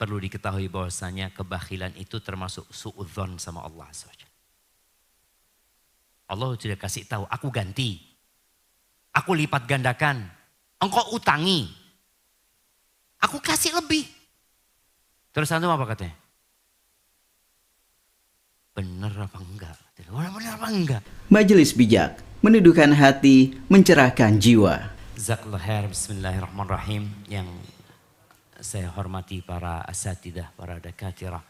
perlu diketahui bahwasanya kebakhilan itu termasuk suudzon sama Allah SWT. Allah sudah kasih tahu, aku ganti. Aku lipat gandakan. Engkau utangi. Aku kasih lebih. Terus antum apa katanya? Bener apa enggak? Bener apa enggak? Majelis bijak, meneduhkan hati, mencerahkan jiwa. Jazakallahu khair, bismillahirrahmanirrahim. Yang saya hormati para asatidah, para dakatirah,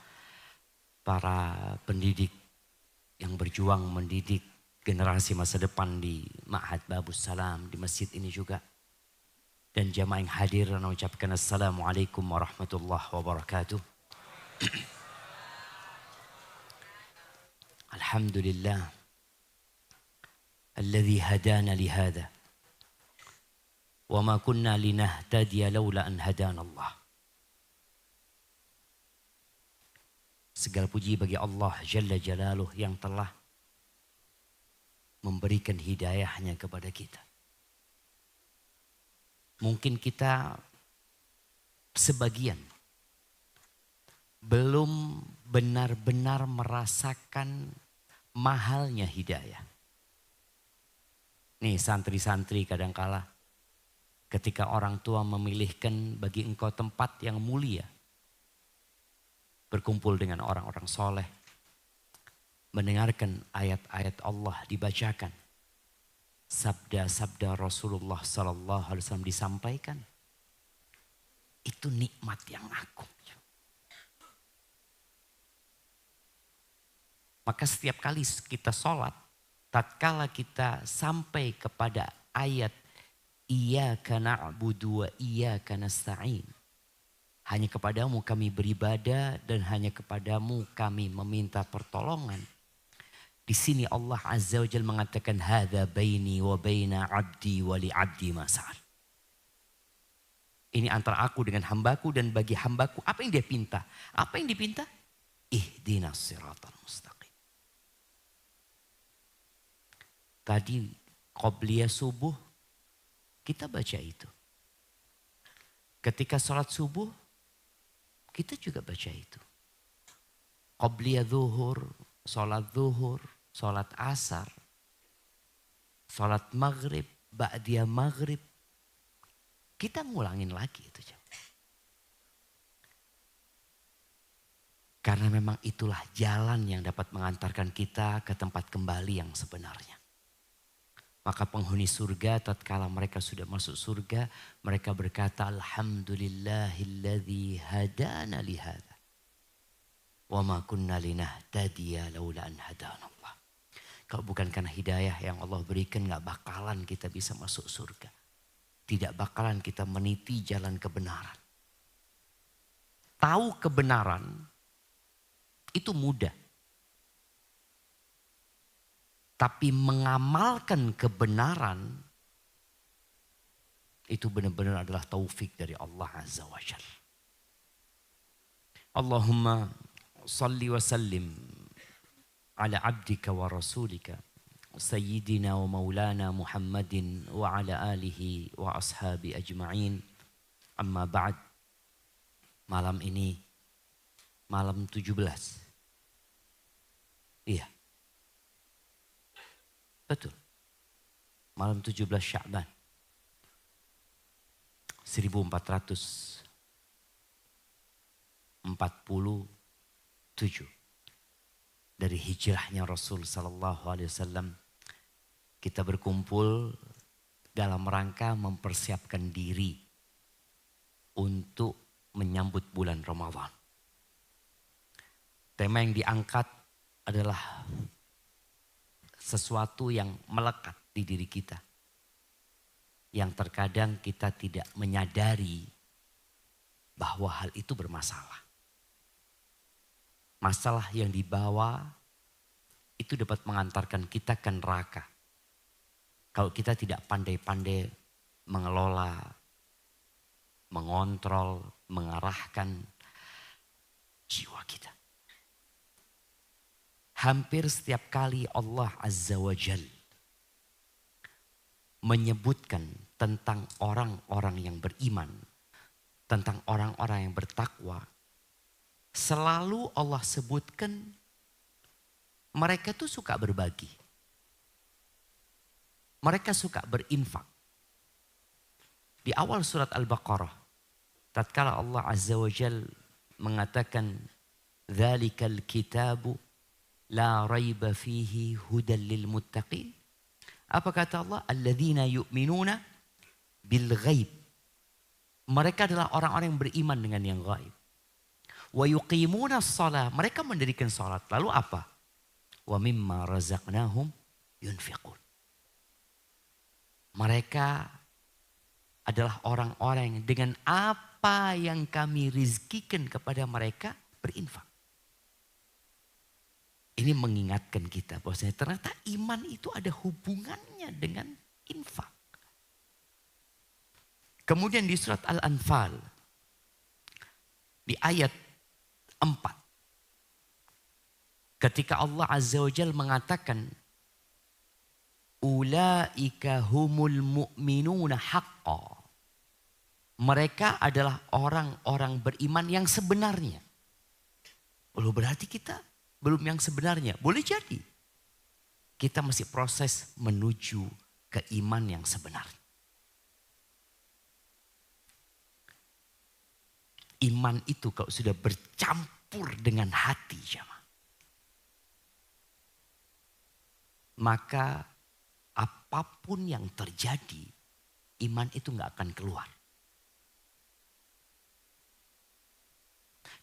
para pendidik yang berjuang mendidik generasi masa depan di Ma'had Babus Salam, di masjid ini juga. Dan jamaah yang hadir, dan mengucapkan assalamualaikum warahmatullahi wabarakatuh. Alhamdulillah. Alladhi hadana lihada. Wa ma kunna linahtadiya laula an hadana Allah. Segala puji bagi Allah Jalla Jalaluh yang telah memberikan hidayahnya kepada kita. Mungkin kita sebagian belum benar-benar merasakan mahalnya hidayah. Nih santri-santri kadangkala ketika orang tua memilihkan bagi engkau tempat yang mulia, berkumpul dengan orang-orang soleh, mendengarkan ayat-ayat Allah dibacakan, sabda-sabda Rasulullah Sallallahu Alaihi Wasallam disampaikan, itu nikmat yang agung. Maka setiap kali kita sholat, tatkala kita sampai kepada ayat Iyyaka na'budu wa iyyaka nasta'in, hanya kepadamu kami beribadah dan hanya kepadamu kami meminta pertolongan. Di sini Allah Azza wa Jalla mengatakan hadza baini wa baina 'abdi wa li 'abdi ma sa'al. Ini antara aku dengan hambaku dan bagi hambaku apa yang dia pinta? Apa yang dipinta? Ihdinas siratal mustaqim. Tadi qobliyah subuh kita baca itu. Ketika sholat subuh kita juga baca itu. Qobliyah zuhur, sholat asar, sholat maghrib, ba'diyah maghrib. Kita ngulangin lagi itu. Karena memang itulah jalan yang dapat mengantarkan kita ke tempat kembali yang sebenarnya. Maka penghuni surga tatkala mereka sudah masuk surga, mereka berkata alhamdulillahilladzi hadana lihada. Wa ma kunna linahtadiya laula an hadana Allah. Kalau bukan karena hidayah yang Allah berikan, gak bakalan kita bisa masuk surga. Tidak bakalan kita meniti jalan kebenaran. Tahu kebenaran itu mudah. Tapi mengamalkan kebenaran itu benar-benar adalah taufik dari Allah Azza wa Jalla. Allahumma salli wa sallim ala abdika wa rasulika sayyidina wa maulana Muhammadin wa ala alihi wa ashabi ajma'in. Amma ba'd. Malam ini malam 17. Iya. Betul. Malam 17 Sya'ban 1447 dari hijrahnya Rasul sallallahu alaihi wasallam. Kita berkumpul dalam rangka mempersiapkan diri untuk menyambut bulan Ramadan. Tema yang diangkat adalah sesuatu yang melekat di diri kita. Yang terkadang kita tidak menyadari bahwa hal itu bermasalah. Masalah yang dibawa itu dapat mengantarkan kita ke neraka. Kalau kita tidak pandai-pandai mengelola, mengontrol, mengarahkan jiwa kita. Hampir setiap kali Allah Azza wa Jal menyebutkan tentang orang-orang yang beriman, tentang orang-orang yang bertakwa, selalu Allah sebutkan mereka tuh suka berbagi. Mereka suka berinfak. Di awal surat Al-Baqarah, tatkala Allah Azza wa Jal mengatakan, "Dzalikal kitabu la raiba fihi hudan lil muttaqin." Apa kata Allah? "Alladzina yu'minuna bil ghaib." Mereka adalah orang-orang yang beriman dengan yang gaib. Wa yuqimuna shalah, mereka mendirikan salat. Lalu apa? Wa mimma razaqnahum yunfiqun. Mereka adalah orang-orang yang dengan apa yang kami rizkikan kepada mereka berinfak. Ini mengingatkan kita bahwasanya ternyata iman itu ada hubungannya dengan infak. Kemudian di surat Al-Anfal, di ayat 4. Ketika Allah Azza wa Jalla mengatakan, "Ulaika humul mu'minuna haqqa." Mereka adalah orang-orang beriman yang sebenarnya. Loh, berarti kita belum yang sebenarnya. Boleh jadi kita masih proses menuju ke iman yang sebenarnya. Iman itu kalau sudah bercampur dengan hati, jemaah, maka apapun yang terjadi, iman itu gak akan keluar.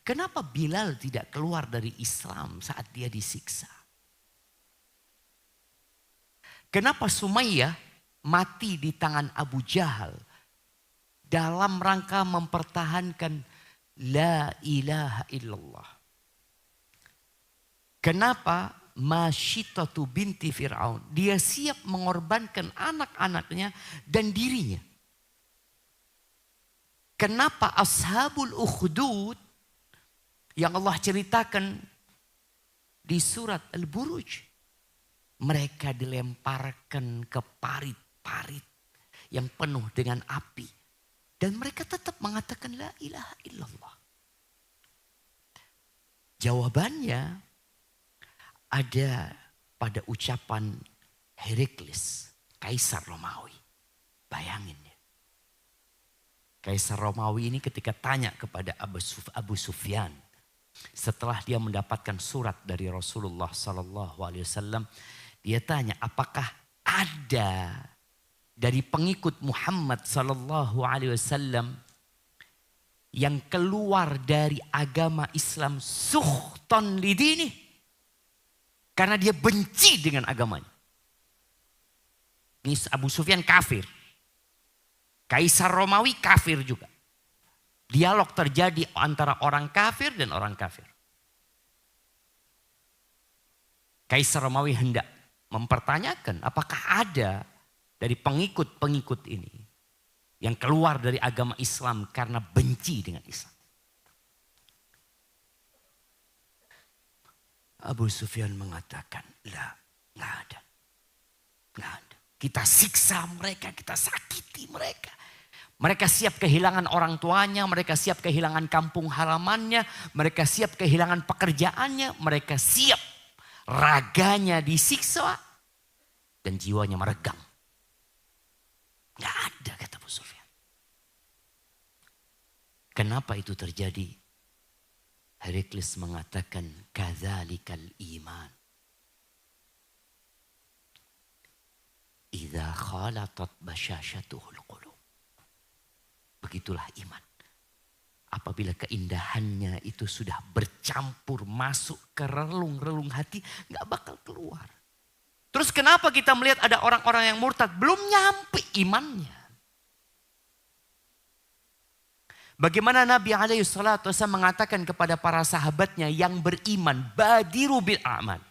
Kenapa Bilal tidak keluar dari Islam saat dia disiksa? Kenapa Sumayyah mati di tangan Abu Jahal dalam rangka mempertahankan la ilaha illallah? Kenapa Masyitatu binti Fir'aun, dia siap mengorbankan anak-anaknya dan dirinya? Kenapa Ashabul Ukhdud yang Allah ceritakan di surat Al-Buruj, mereka dilemparkan ke parit-parit yang penuh dengan api dan mereka tetap mengatakan la ilaha illallah? Jawabannya ada pada ucapan Heraklius, Kaisar Romawi. Bayangin ya. Kaisar Romawi ini ketika tanya kepada Abu Sufyan, setelah dia mendapatkan surat dari Rasulullah SAW, dia tanya, apakah ada dari pengikut Muhammad SAW yang keluar dari agama Islam suhton lidini, karena dia benci dengan agamanya. Ini Abu Sufyan kafir. Kaisar Romawi kafir juga. Dialog terjadi antara orang kafir dan orang kafir. Kaisar Romawi hendak mempertanyakan apakah ada dari pengikut-pengikut ini yang keluar dari agama Islam karena benci dengan Islam. Abu Sufyan mengatakan, lah, nggak ada. Nggak ada. Kita siksa mereka, kita sakiti mereka. Mereka siap kehilangan orang tuanya, mereka siap kehilangan kampung halamannya, mereka siap kehilangan pekerjaannya, mereka siap raganya disiksa dan jiwanya meregang. Nggak ada, kata Abu Sufyan. Kenapa itu terjadi? Heraklius mengatakan, kadzalikal iman. Idza khalatat basyashatuhul qulub. Begitulah iman. Apabila keindahannya itu sudah bercampur masuk ke relung-relung hati, nggak bakal keluar. Terus kenapa kita melihat ada orang-orang yang murtad belum nyampe imannya? Bagaimana Nabi SAW mengatakan kepada para sahabatnya yang beriman, badiru bil a'mal.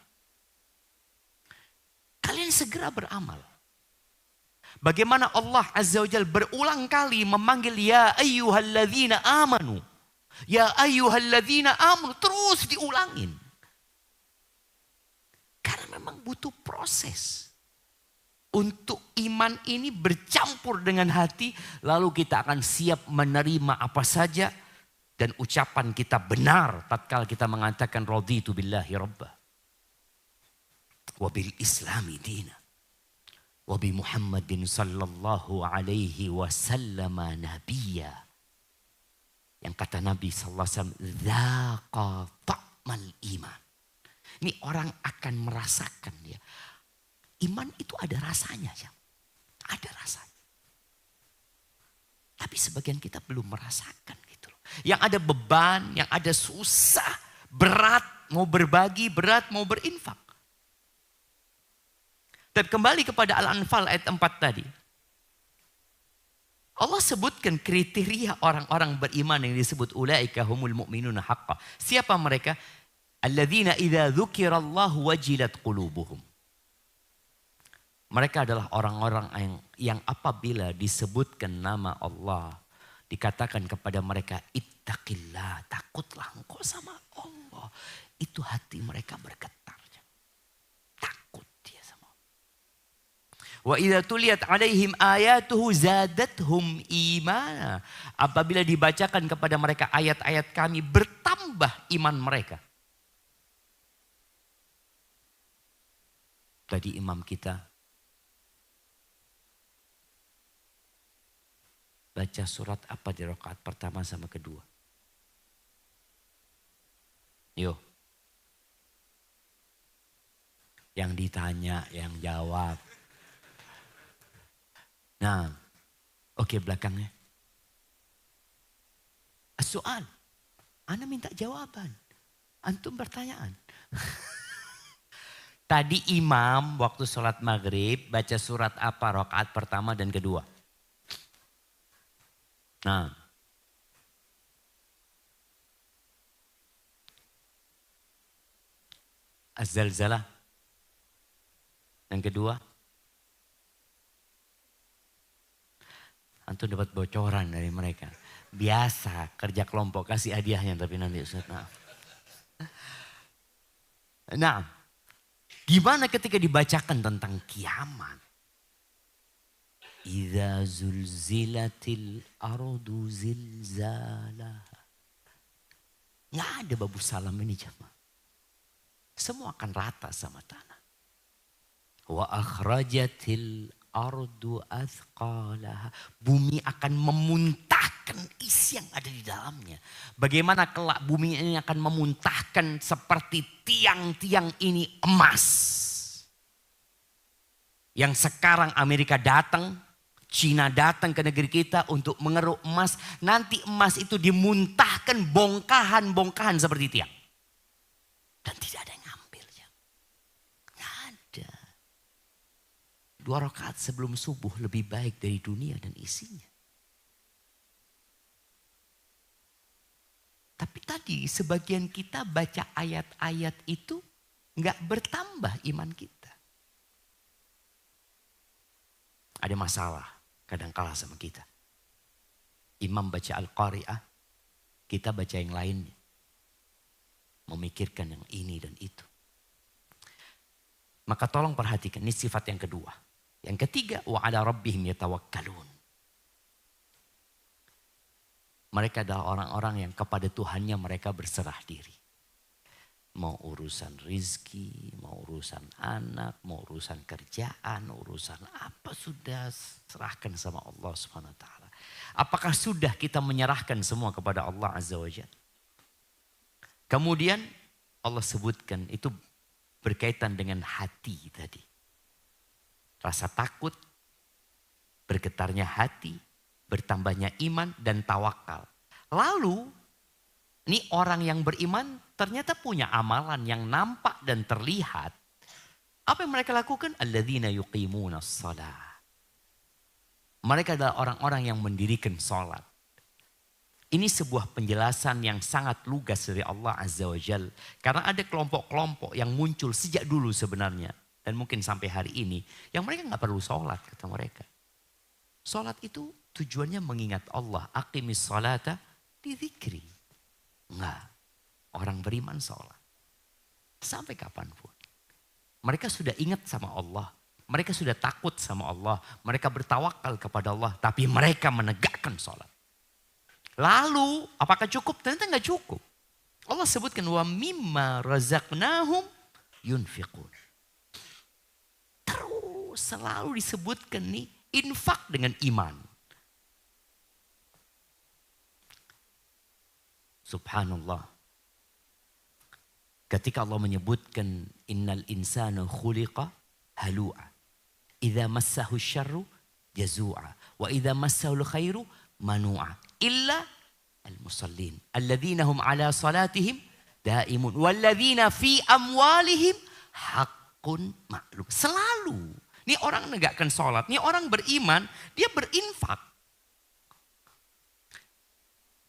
Kalian segera beramal. Bagaimana Allah Azza wa Jalla berulang kali memanggil ya ayyuhalladzina amanu. Ya ayyuhalladzina amanu, terus diulangin. Karena memang butuh proses. Untuk iman ini bercampur dengan hati, lalu kita akan siap menerima apa saja Dan ucapan kita benar tatkala kita mengatakan raditu billahi rabba. Wa bil islami dina. Wa bi Muhammadin sallallahu alaihi wasallam nabiyya. Yang kata Nabi sallallahu alaihi wasallam, dzaqa ta'mal iman. Ini orang akan merasakan ya. Iman itu ada rasanya ya. Ada rasanya. Tapi sebagian kita belum merasakan gitu loh. Yang ada beban, yang ada susah, berat, mau berbagi, berat, mau berinfak. Dan kembali kepada Al-Anfal ayat 4 tadi. Allah sebutkan kriteria orang-orang beriman yang disebut ulaika humul mu'minuna haqqa. Siapa mereka? Alladzina idza dzukirallahu wajilat qulubuhum. Mereka adalah orang-orang yang apabila disebutkan nama Allah, dikatakan kepada mereka, ittaqillah, takutlah engkau sama Allah. Itu hati mereka bergetar. Takut dia sama Allah. Wa idza tuliyat alaihim ayatuhu zadathum imana. Apabila dibacakan kepada mereka ayat-ayat kami, bertambah iman mereka. Tadi imam kita baca surat apa di rakaat pertama sama kedua? Yo. Yang ditanya, yang jawab. Nah, oke belakangnya. Soal. Ana minta jawaban. Antum pertanyaan. Tadi imam waktu sholat maghrib baca surat apa rakaat pertama dan kedua? Nah. Az-Zalzalah. Yang kedua. Antum dapat bocoran dari mereka. Biasa kerja kelompok kasih hadiahnya tapi nanti Ustaz. Nah. Gimana ketika dibacakan tentang kiamat? Idza zulzilatil ardu zilzalaha. Nggak ada babu salam ini jemaah. Semua akan rata sama tanah. Wa akhrajatil ardu athqalaha. Bumi akan memuntahkan isi yang ada di dalamnya. Bagaimana kelak bumi ini akan memuntahkan seperti tiang-tiang ini emas. Yang sekarang Amerika datang, Cina datang ke negeri kita untuk mengeruk emas. Nanti emas itu dimuntahkan bongkahan-bongkahan seperti tiang. Dan tidak ada yang ngambil. Nggak ada. 2 rakaat sebelum subuh lebih baik dari dunia dan isinya. Tapi tadi sebagian kita baca ayat-ayat itu nggak bertambah iman kita. Ada masalah kadang kalah sama kita. Imam baca Al-Qari'ah, kita baca yang lainnya. Memikirkan yang ini dan itu. Maka tolong perhatikan, ini sifat yang kedua. Yang ketiga, wa ala rabbihim yatawakkalun. Mereka adalah orang-orang yang kepada Tuhannya mereka berserah diri. Mau urusan rizki, mau urusan anak, mau urusan kerjaan, urusan apa sudah serahkan sama Allah Subhanahu wa taala. Apakah sudah kita menyerahkan semua kepada Allah Azza wa Jalla? Kemudian Allah sebutkan itu berkaitan dengan hati tadi. Rasa takut, bergetarnya hati, bertambahnya iman dan tawakal. Lalu ini orang yang beriman ternyata punya amalan yang nampak dan terlihat. Apa yang mereka lakukan? Alladzina yuqimunas shalah. Mereka adalah orang-orang yang mendirikan sholat. Ini sebuah penjelasan yang sangat lugas dari Allah Azza wa Jal. Karena ada kelompok-kelompok yang muncul sejak dulu sebenarnya. Dan mungkin sampai hari ini. Yang mereka gak perlu sholat kata mereka. Sholat itu tujuannya mengingat Allah. Aqimis sholata di dzikri. Enggak. Orang beriman sholat. Sampai kapanpun. Mereka sudah ingat sama Allah. Mereka sudah takut sama Allah. Mereka bertawakal kepada Allah. Tapi mereka menegakkan sholat. Lalu apakah cukup? Ternyata nggak cukup. Allah sebutkan wa mimma razaqnahum yunfiqun. Terus selalu disebutkan nih infak dengan iman. Subhanallah. Ketika Allah menyebutkan innal insana khuliqa halu'a. Idza massahu syarru jazu'a wa idza massahu khairu manu'a. Illa al-musallin alladzina hum ala salatihim daimun walladzina fi amwalihim haqqun ma'lum. Selalu. Ini orang menegakkan salat, ini orang beriman, dia berinfak.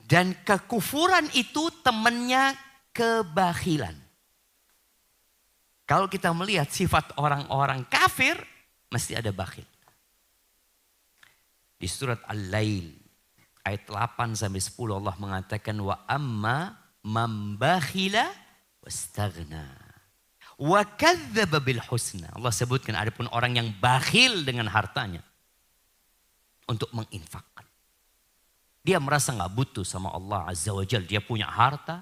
Dan kekufuran itu temannya kebakhilan. Kalau kita melihat sifat orang-orang kafir, mesti ada bakhil. Di surat Al-Lail, ayat 8 sampai 10 Allah mengatakan, wa amma man bakhila wastaghna wa kadzdzaba bil husna. Allah sebutkan adapun orang yang bakhil dengan hartanya untuk menginfakkan. Dia merasa nggak butuh sama Allah Azza wa Jalla. Dia punya harta.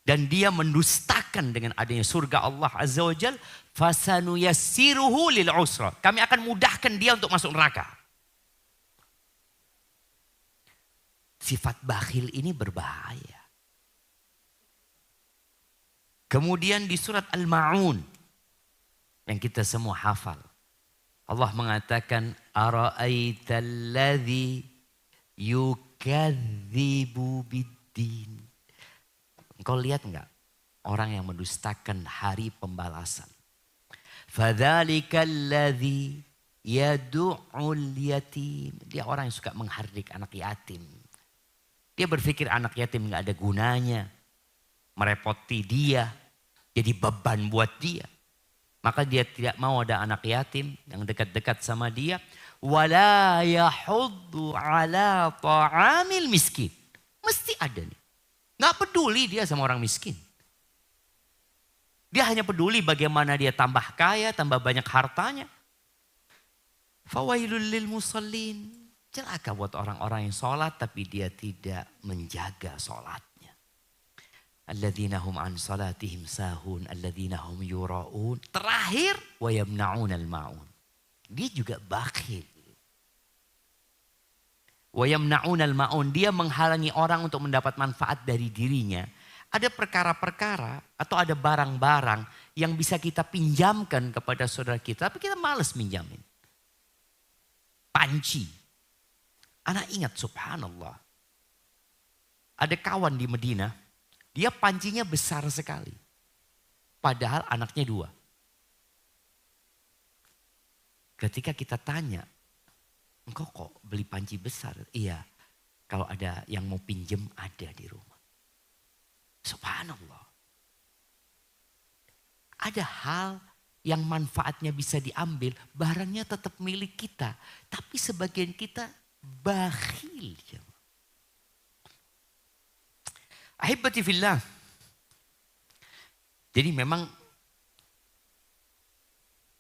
Dan dia mendustakan dengan adanya surga Allah Azza wa Jalla. Fasanuyassiruhu lil usra. Kami akan mudahkan dia untuk masuk neraka. Sifat bakhil ini berbahaya. Kemudian di surat Al-Ma'un. Yang kita semua hafal. Allah mengatakan. Ara'aital ladzi yukadzibu biddin. Engkau lihat enggak orang yang mendustakan hari pembalasan? Fadzalikal ladzi yad'ul yatim. Dia orang yang suka menghardik anak yatim. Dia berpikir anak yatim enggak ada gunanya. Merepoti dia, jadi beban buat dia. Maka dia tidak mau ada anak yatim yang dekat-dekat sama dia. Wala yahuddu ala ta'amil miskin. Mesti ada nih. Nggak peduli dia sama orang miskin. Dia hanya peduli bagaimana dia tambah kaya, tambah banyak hartanya. Fawailul lil musallin. Celaka buat orang-orang yang sholat tapi dia tidak menjaga sholatnya. Alladzina hum an salatihim sahun. Alladzina hum yura'un. Terakhir, wa yamna'un al-ma'un. Dia juga bakhil. Wa yamna'un al-ma'un. Dia menghalangi orang untuk mendapat manfaat dari dirinya. Ada perkara-perkara atau ada barang-barang yang bisa kita pinjamkan kepada saudara kita. Tapi kita malas minjamin. Panci. Anak ingat subhanallah. Ada kawan di Medina. Dia pancinya besar sekali. Padahal anaknya 2. Ketika kita tanya. Engkau kok beli panci besar? Iya. Kalau ada yang mau pinjem ada di rumah. Subhanallah. Ada hal yang manfaatnya bisa diambil. Barangnya tetap milik kita. Tapi sebagian kita bakhil. Ahibati fillah. Jadi memang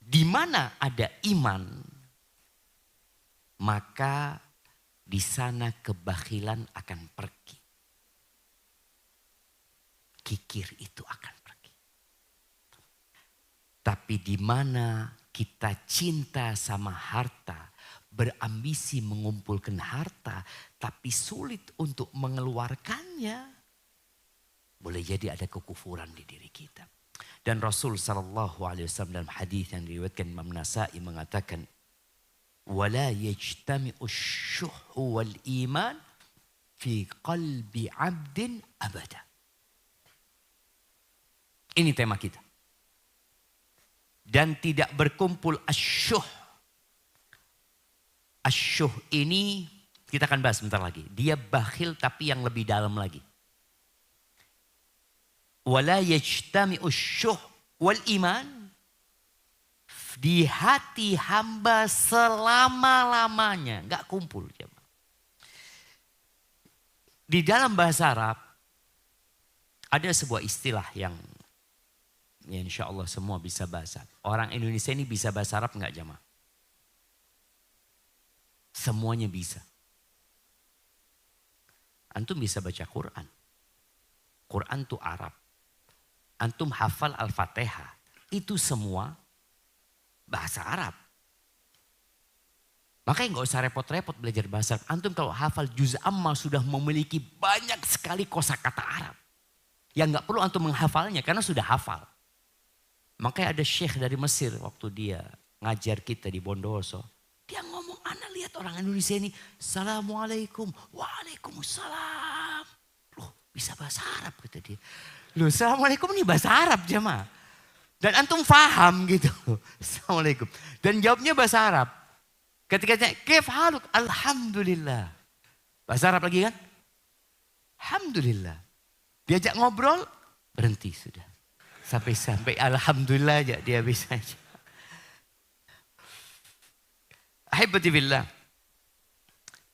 di mana ada iman, maka di sana kebakhilan akan pergi. Kikir itu akan pergi. Tapi di mana kita cinta sama harta, berambisi mengumpulkan harta, tapi sulit untuk mengeluarkannya, boleh jadi ada kekufuran di diri kita. Dan Rasul SAW dalam hadis yang diriwayatkan Imam Nasa'i mengatakan, ولا يجتمع الشح والإيمان في قلب عبد أبدا. Ini tema kita. Dan tidak berkumpul asyuh. Asyuh ini kita akan bahas sebentar lagi. Dia bakhil tapi yang lebih dalam lagi. Wala yajtami'u syuh wal iman. Di hati hamba selama-lamanya. Gak kumpul. Di dalam bahasa Arab. Ada sebuah istilah yang ya insya Allah semua bisa bahasa. Orang Indonesia ini bisa bahasa Arab gak jamaah? Semuanya bisa. Antum bisa baca Quran. Quran itu Arab. Antum hafal Al-Fatihah. Itu semua bahasa Arab. Makanya nggak usah repot-repot belajar bahasa Arab. Antum kalau hafal juz amma sudah memiliki banyak sekali kosakata Arab. Yang nggak perlu antum menghafalnya karena sudah hafal. Makanya ada syekh dari Mesir waktu dia ngajar kita di Bondowoso. Dia ngomong, ana lihat orang Indonesia ini, Assalamualaikum, Waalaikumsalam. Loh, bisa bahasa Arab kata dia. Loh, Assalamualaikum ini bahasa Arab jemaah. Dan antum faham gitu. Assalamualaikum. Dan jawabnya bahasa Arab. Ketika tanya, kif haluk? Alhamdulillah. Bahasa Arab lagi kan? Alhamdulillah. Diajak ngobrol, berhenti sudah. Sampai alhamdulillah aja dia bisa aja. Ahibati billah.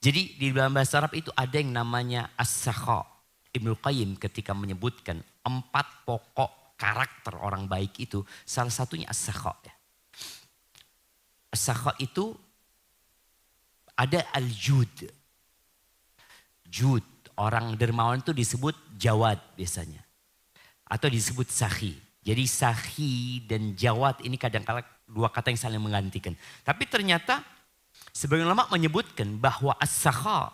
Jadi di dalam bahasa Arab itu ada yang namanya as-sakha. Ibnu Qayyim ketika menyebutkan 4 pokok karakter orang baik itu, salah satunya as-sakha. As-sakha itu ada al-jud. Jud, orang dermawan itu disebut jawad biasanya. Atau disebut sakhi. Jadi sakhi dan jawad ini kadang-kala 2 kata yang saling menggantikan. Tapi ternyata sebagian ulama menyebutkan bahwa as-sakha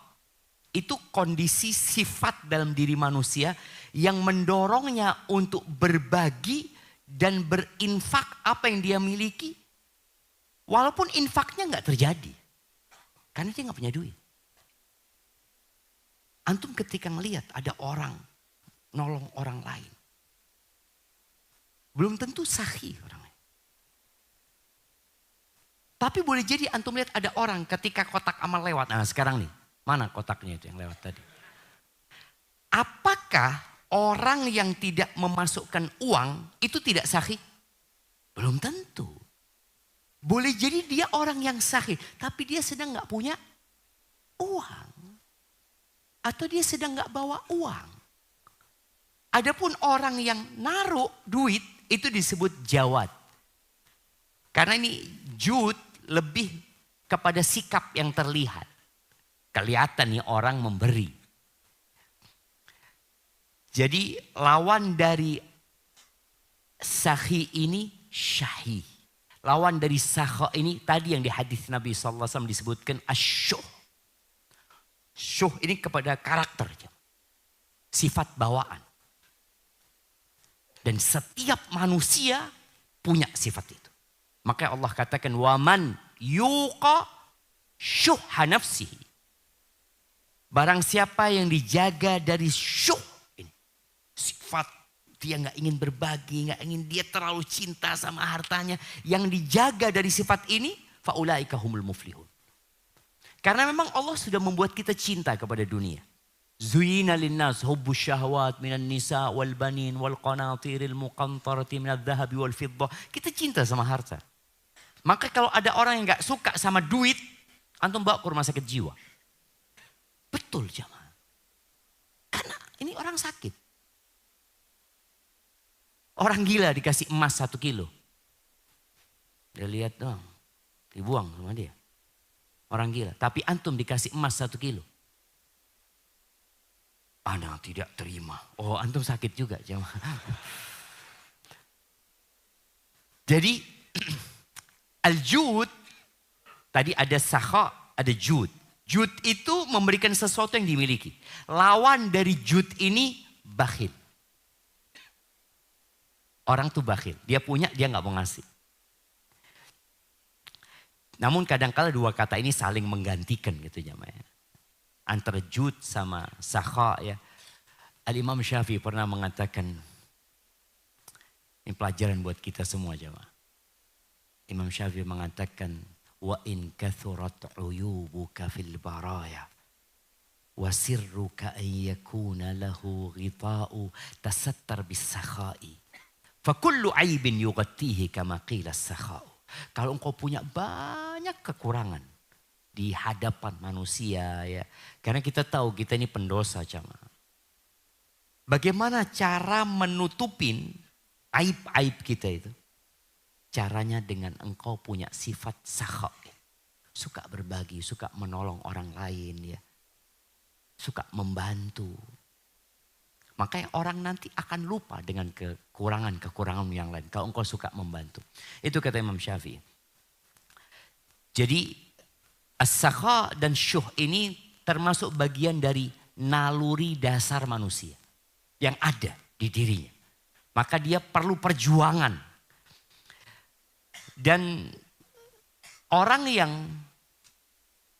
itu kondisi sifat dalam diri manusia yang mendorongnya untuk berbagi dan berinfak apa yang dia miliki. Walaupun infaknya nggak terjadi. Karena dia nggak punya duit. Antum ketika ngelihat ada orang nolong orang lain. Belum tentu sakhi orangnya. Tapi boleh jadi antum lihat ada orang ketika kotak amal lewat. Nah sekarang nih, mana kotaknya itu yang lewat tadi? Apakah orang yang tidak memasukkan uang itu tidak sakhi? Belum tentu. Boleh jadi dia orang yang sakhi, tapi dia sedang nggak punya uang. Atau dia sedang nggak bawa uang. Adapun orang yang naruh duit itu disebut jawad. Karena ini jud lebih kepada sikap yang terlihat. Kelihatan nih orang memberi. Jadi lawan dari sakhi ini syahi. Lawan dari sakha ini tadi yang di hadis Nabi SAW disebutkan asyuh. Syuh ini kepada karakter. Sifat bawaan. Dan setiap manusia punya sifat itu. Maka Allah katakan waman yuqa syuhha nafsihi. Barang siapa yang dijaga dari syuh ini. Sifat dia nggak ingin berbagi, nggak ingin, dia terlalu cinta sama hartanya. Yang dijaga dari sifat ini faulaika humul muflihun. Karena memang Allah sudah membuat kita cinta kepada dunia. Zuyina linnas hubbus syahwat minan nisa wal banin wal qanatiril muqantarati minadh dhahabi wal fiddah. Kita cinta sama harta. Maka kalau ada orang yang gak suka sama duit, antum bawa ke rumah sakit jiwa. Betul jamaah. Karena ini orang sakit. Orang gila dikasih emas 1 kilo. Dia lihat doang, dibuang sama dia. Orang gila. Tapi antum dikasih emas 1 kilo. Ana tidak terima. Oh antum sakit juga jamaah. Jadi al-jud, tadi ada sakha, ada jud. Jud itu memberikan sesuatu yang dimiliki. Lawan dari jud ini bakhil. Orang tuh bakhil. Dia punya, dia gak mau ngasih. Namun kadang-kala 2 kata ini saling menggantikan gitu jamaah. Antara jud sama sakha ya. Al-Imam Syafi'i pernah mengatakan. Ini pelajaran buat kita semua jamaah. Imam Syafi'i mengatakan wa in kathurat uyubuka fil baraya wa sirruka an yakuna lahu ghita'u tasattar bis sakha'i fa kullu aibin yughatihi kama qila as-sakha'u. Kalau engkau punya banyak kekurangan di hadapan manusia ya, karena kita tahu kita ini pendosa jamaah. Bagaimana cara menutupin aib-aib kita itu? Caranya dengan engkau punya sifat sakha. Suka berbagi, suka menolong orang lain ya. suka membantu. Makanya orang nanti akan lupa dengan kekurangan yang lain. Kalau engkau suka membantu. Itu kata Imam Syafi'i. Jadi as-sakha dan syuh ini termasuk bagian dari naluri dasar manusia. Yang ada di dirinya. Maka dia perlu perjuangan. Dan orang yang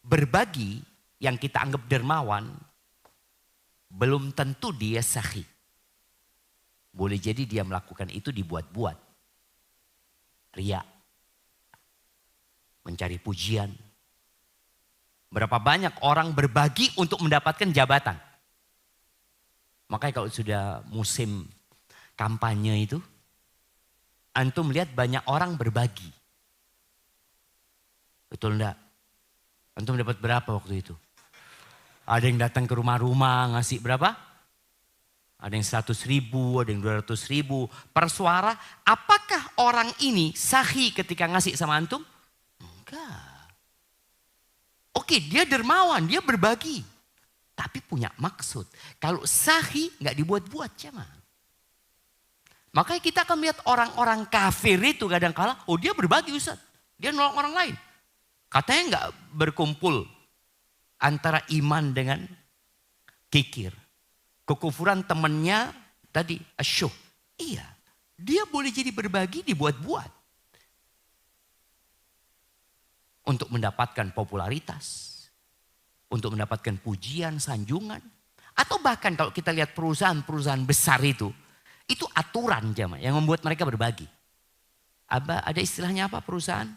berbagi, yang kita anggap dermawan, belum tentu dia sakhi. Boleh jadi dia melakukan itu dibuat-buat. Riya. Mencari pujian. Berapa banyak orang berbagi untuk mendapatkan jabatan. Makanya kalau sudah musim kampanye itu, antum lihat banyak orang berbagi. Betul enggak? Antum dapat berapa waktu itu? Ada yang datang ke rumah-rumah ngasih berapa? Ada yang 100.000, ada yang 200.000 per suara. Apakah orang ini sahih ketika ngasih sama antum? Enggak. Oke, dia dermawan, dia berbagi. Tapi punya maksud. Kalau sahih nggak dibuat-buat cuma. Makanya kita akan melihat orang-orang kafir itu kadang-kala, oh dia berbagi Ustaz. Dia nolong orang lain. Katanya nggak berkumpul antara iman dengan kikir. Kekufuran temannya tadi asyuh. Iya, dia boleh jadi berbagi dibuat-buat. Untuk mendapatkan popularitas. Untuk mendapatkan pujian, sanjungan. Atau bahkan kalau kita lihat perusahaan-perusahaan besar itu aturan jamaah yang membuat mereka berbagi. Ada istilahnya apa perusahaan?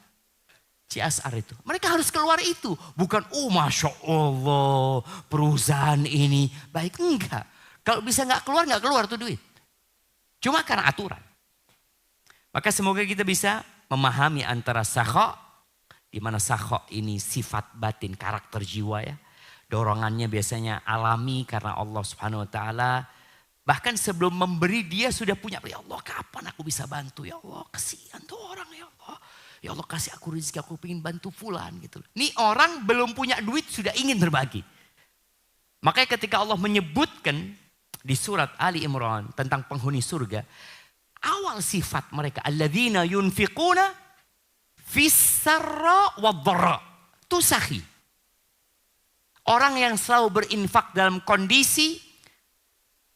CSR itu. Mereka harus keluar itu. Bukan, Masya Allah perusahaan ini baik. Enggak. Kalau bisa nggak keluar tuh duit. Cuma karena aturan. Maka semoga kita bisa memahami antara sakha. Di mana sakha ini sifat batin, karakter jiwa ya. Dorongannya biasanya alami karena Allah Subhanahu Wa Taala. Bahkan sebelum memberi dia sudah punya, ya Allah kapan aku bisa bantu, ya Allah kasihan tuh orang, ya Allah. Ya Allah kasih aku rezeki, aku pengen bantu fulan gitu. Nih orang belum punya duit sudah ingin berbagi. Makanya ketika Allah menyebutkan di surat Ali Imran tentang penghuni surga. Awal sifat mereka, alladzina yunfiquna fis-sarra wad-dharra. Itu sahih. Orang yang selalu berinfak dalam kondisi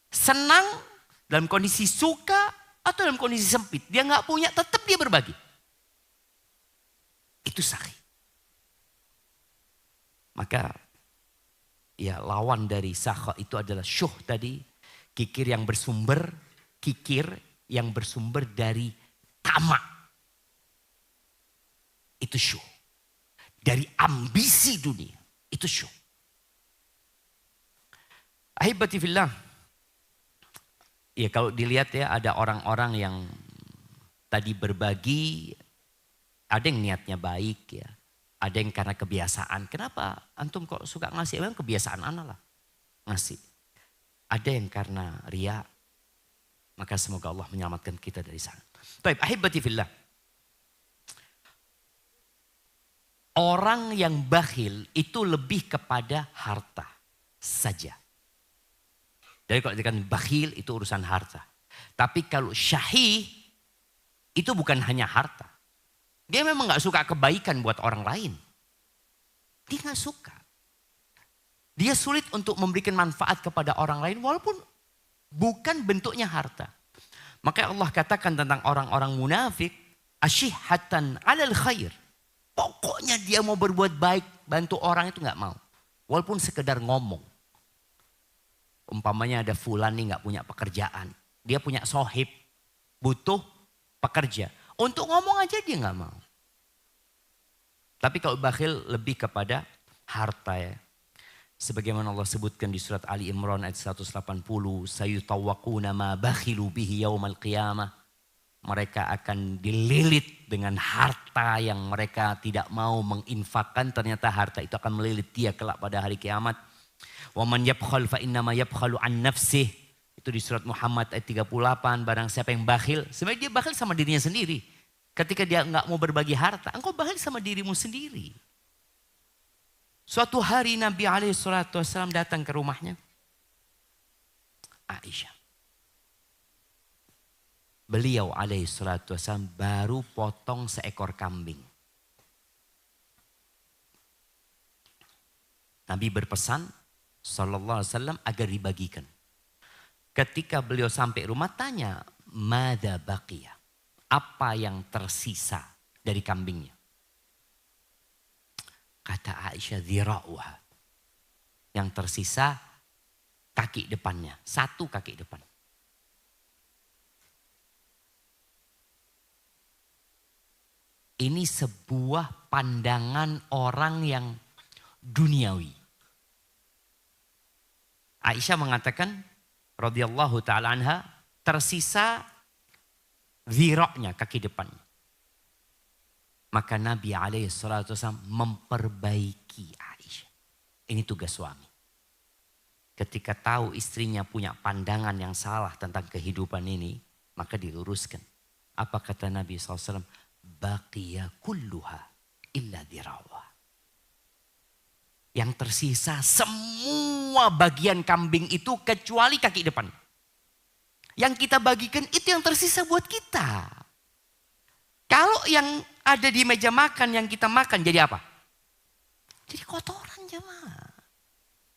senang, dalam kondisi suka, atau dalam kondisi sempit. Dia nggak punya, tetap dia berbagi. Itu sahih. Maka ya lawan dari sakha itu adalah syuh tadi. Kikir yang bersumber dari tamak. Itu syuh. Dari ambisi dunia. Itu syuh. Ahibati fillah. Ya kalau dilihat ya ada orang-orang yang tadi berbagi. Ada yang niatnya baik ya. Ada yang karena kebiasaan. Kenapa antum kok suka ngasih? Memang kebiasaan anak lah. Ngasih. Ada yang karena riya. Maka semoga Allah menyelamatkan kita dari sana. Baik, ahibati fillah. Orang yang bakhil itu lebih kepada harta saja. Jadi kalau dikatakan bakhil itu urusan harta. Tapi kalau syahih itu bukan hanya harta. Dia memang gak suka kebaikan buat orang lain. Dia gak suka. Dia sulit untuk memberikan manfaat kepada orang lain walaupun bukan bentuknya harta. Maka Allah katakan tentang orang-orang munafik. Asyihatan alal khair. Pokoknya dia mau berbuat baik, bantu orang itu gak mau. Walaupun sekedar ngomong. Umpamanya ada fulan nih gak punya pekerjaan. Dia punya sohib, butuh pekerja. Untuk ngomong aja dia gak mau. Tapi kalau bakhil lebih kepada harta ya. Sebagaimana Allah sebutkan di surat Ali Imran ayat 180. Sayutawwaquna ma bakhilu bihi yaumal qiyamah. Mereka akan dililit dengan harta yang mereka tidak mau menginfakkan. Ternyata harta itu akan melilit dia kelak pada hari kiamat. Wa man yabkhal fa innama yabkhalu an nafsih. Itu di surat Muhammad ayat 38. Barang siapa yang bakhil. Sebenarnya dia bakhil sama dirinya sendiri. Ketika dia enggak mau berbagi harta. Engkau bakhil sama dirimu sendiri. Suatu hari Nabi SAW datang ke rumahnya Aisyah. Beliau SAW baru potong seekor kambing. Nabi berpesan sallallahu alaihi wasallam agar dibagikan. Ketika beliau sampai rumah tanya, "Madza baqiya?" Apa yang tersisa dari kambingnya? Kata Aisyah, "Dhira'uha." Yang tersisa kaki depannya, satu kaki depan. Ini sebuah pandangan orang yang duniawi. Aisyah mengatakan radhiyallahu taala anha, tersisa dhira'nya, kaki depannya. Maka Nabi SAW memperbaiki Aisyah. Ini tugas suami. Ketika tahu istrinya punya pandangan yang salah tentang kehidupan ini, maka diluruskan. Apa kata Nabi SAW? Baqiya kulluha illa dhira'uha. Yang tersisa semua bagian kambing itu kecuali kaki depan. Yang kita bagikan itu yang tersisa buat kita. Kalau yang ada di meja makan yang kita makan jadi apa? Jadi kotoran jemaah.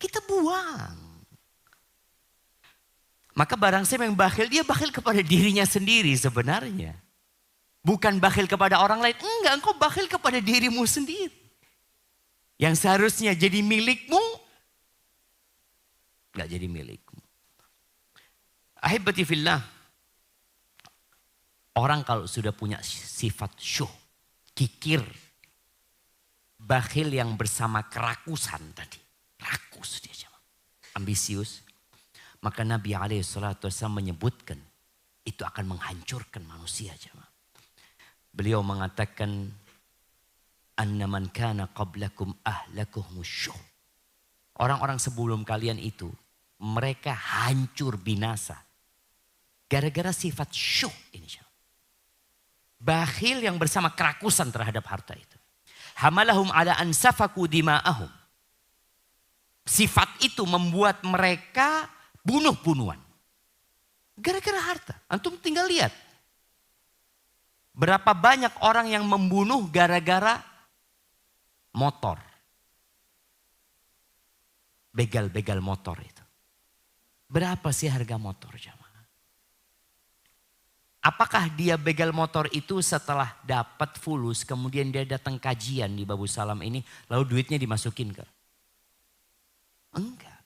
Kita buang. Maka barang siapa yang bakhil, dia bakhil kepada dirinya sendiri sebenarnya. Bukan bakhil kepada orang lain. Enggak, engkau bakhil kepada dirimu sendiri. Yang seharusnya jadi milikmu, enggak jadi milikmu. Ahibati fillah. Orang kalau sudah punya sifat syuh, kikir, bakhil yang bersama kerakusan tadi. Rakus dia, ambisius. Maka Nabi SAW menyebutkan itu akan menghancurkan manusia. Beliau mengatakan, anna man kana qablakum ahlakuhum syuh. Orang-orang sebelum kalian itu, mereka hancur binasa. Gara-gara sifat syuh ini. Bakhil yang bersama kerakusan terhadap harta itu. Hamalahum ala ansafaku dima'ahum. Sifat itu membuat mereka bunuh-bunuhan. Gara-gara harta. Antum tinggal lihat. Berapa banyak orang yang membunuh gara-gara motor. Begal-begal motor itu. Berapa sih harga motor jamaah? Apakah dia begal motor itu setelah dapat fulus kemudian dia datang kajian di Babu Salam ini lalu duitnya dimasukin ke? Enggak.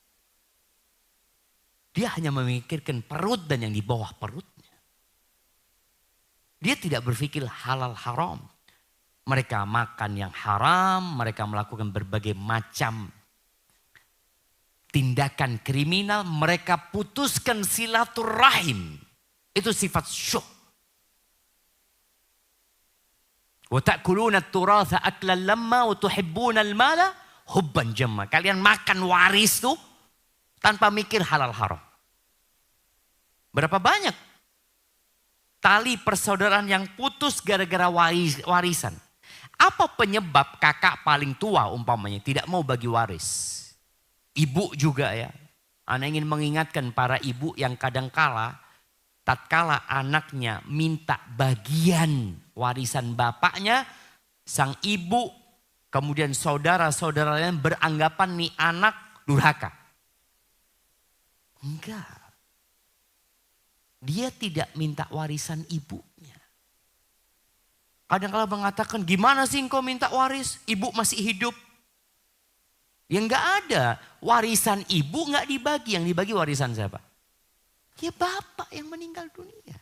Dia hanya memikirkan perut dan yang di bawah perutnya. Dia tidak berpikir halal haram. Mereka makan yang haram, mereka melakukan berbagai macam tindakan kriminal, mereka putuskan silaturahim. Itu sifat syuh. Wa ta'kuluna at-turatha aklan lamma wa tuhibbuna al-mala hubban jamma. Kalian makan waris tuh tanpa mikir halal haram. Berapa banyak tali persaudaraan yang putus gara-gara warisan. Apa penyebab kakak paling tua umpamanya tidak mau bagi waris? Ibu juga ya. Ana ingin mengingatkan para ibu yang kadangkala tatkala anaknya minta bagian warisan bapaknya, sang ibu kemudian saudara-saudaranya beranggapan nih anak durhaka. Enggak. Dia tidak minta warisan ibunya. Kadang-kala mengatakan, gimana sih engkau minta waris? Ibu masih hidup. Ya enggak ada. Warisan ibu enggak dibagi. Yang dibagi warisan siapa? Ya bapak yang meninggal dunia.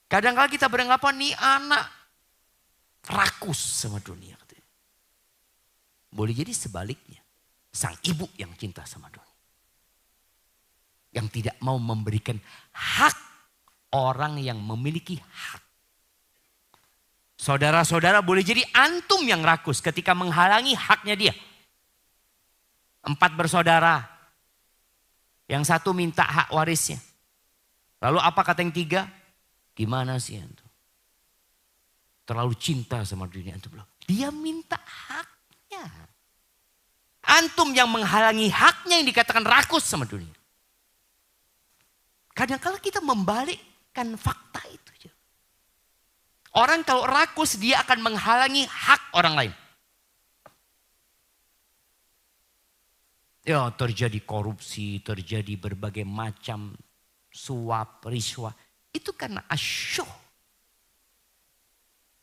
Kadang-kala kita beranggapan nih anak rakus sama dunia. Boleh jadi sebaliknya. Sang ibu yang cinta sama dunia. Yang tidak mau memberikan hak orang yang memiliki hak. Saudara-saudara boleh jadi antum yang rakus ketika menghalangi haknya dia. 4 bersaudara. Yang 1 minta hak warisnya. Lalu apa kata yang 3? Gimana sih antum? Terlalu cinta sama dunia antum. Dia minta haknya. Antum yang menghalangi haknya yang dikatakan rakus sama dunia. Kadang-kadang kita membalikkan fakta itu. Orang kalau rakus dia akan menghalangi hak orang lain. Ya, terjadi korupsi, terjadi berbagai macam suap, riswah. Itu karena asyuh.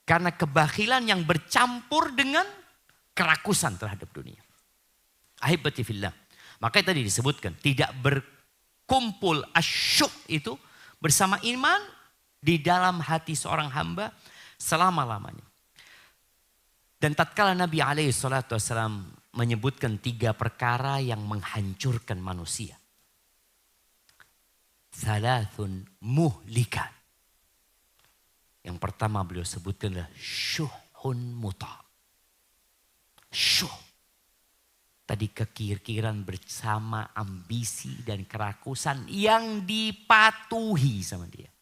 Karena kebakhilan yang bercampur dengan kerakusan terhadap dunia. Ahibati fillah. Makanya tadi disebutkan tidak berkumpul asyuh itu bersama iman di dalam hati seorang hamba selama-lamanya. Dan tatkala Nabi SAW menyebutkan 3 perkara yang menghancurkan manusia. Thalathun muhlikat. Yang pertama beliau sebutkan adalah syuhun muta. Syuh. Tadi kekir-kiran bersama ambisi dan kerakusan yang dipatuhi sama dia.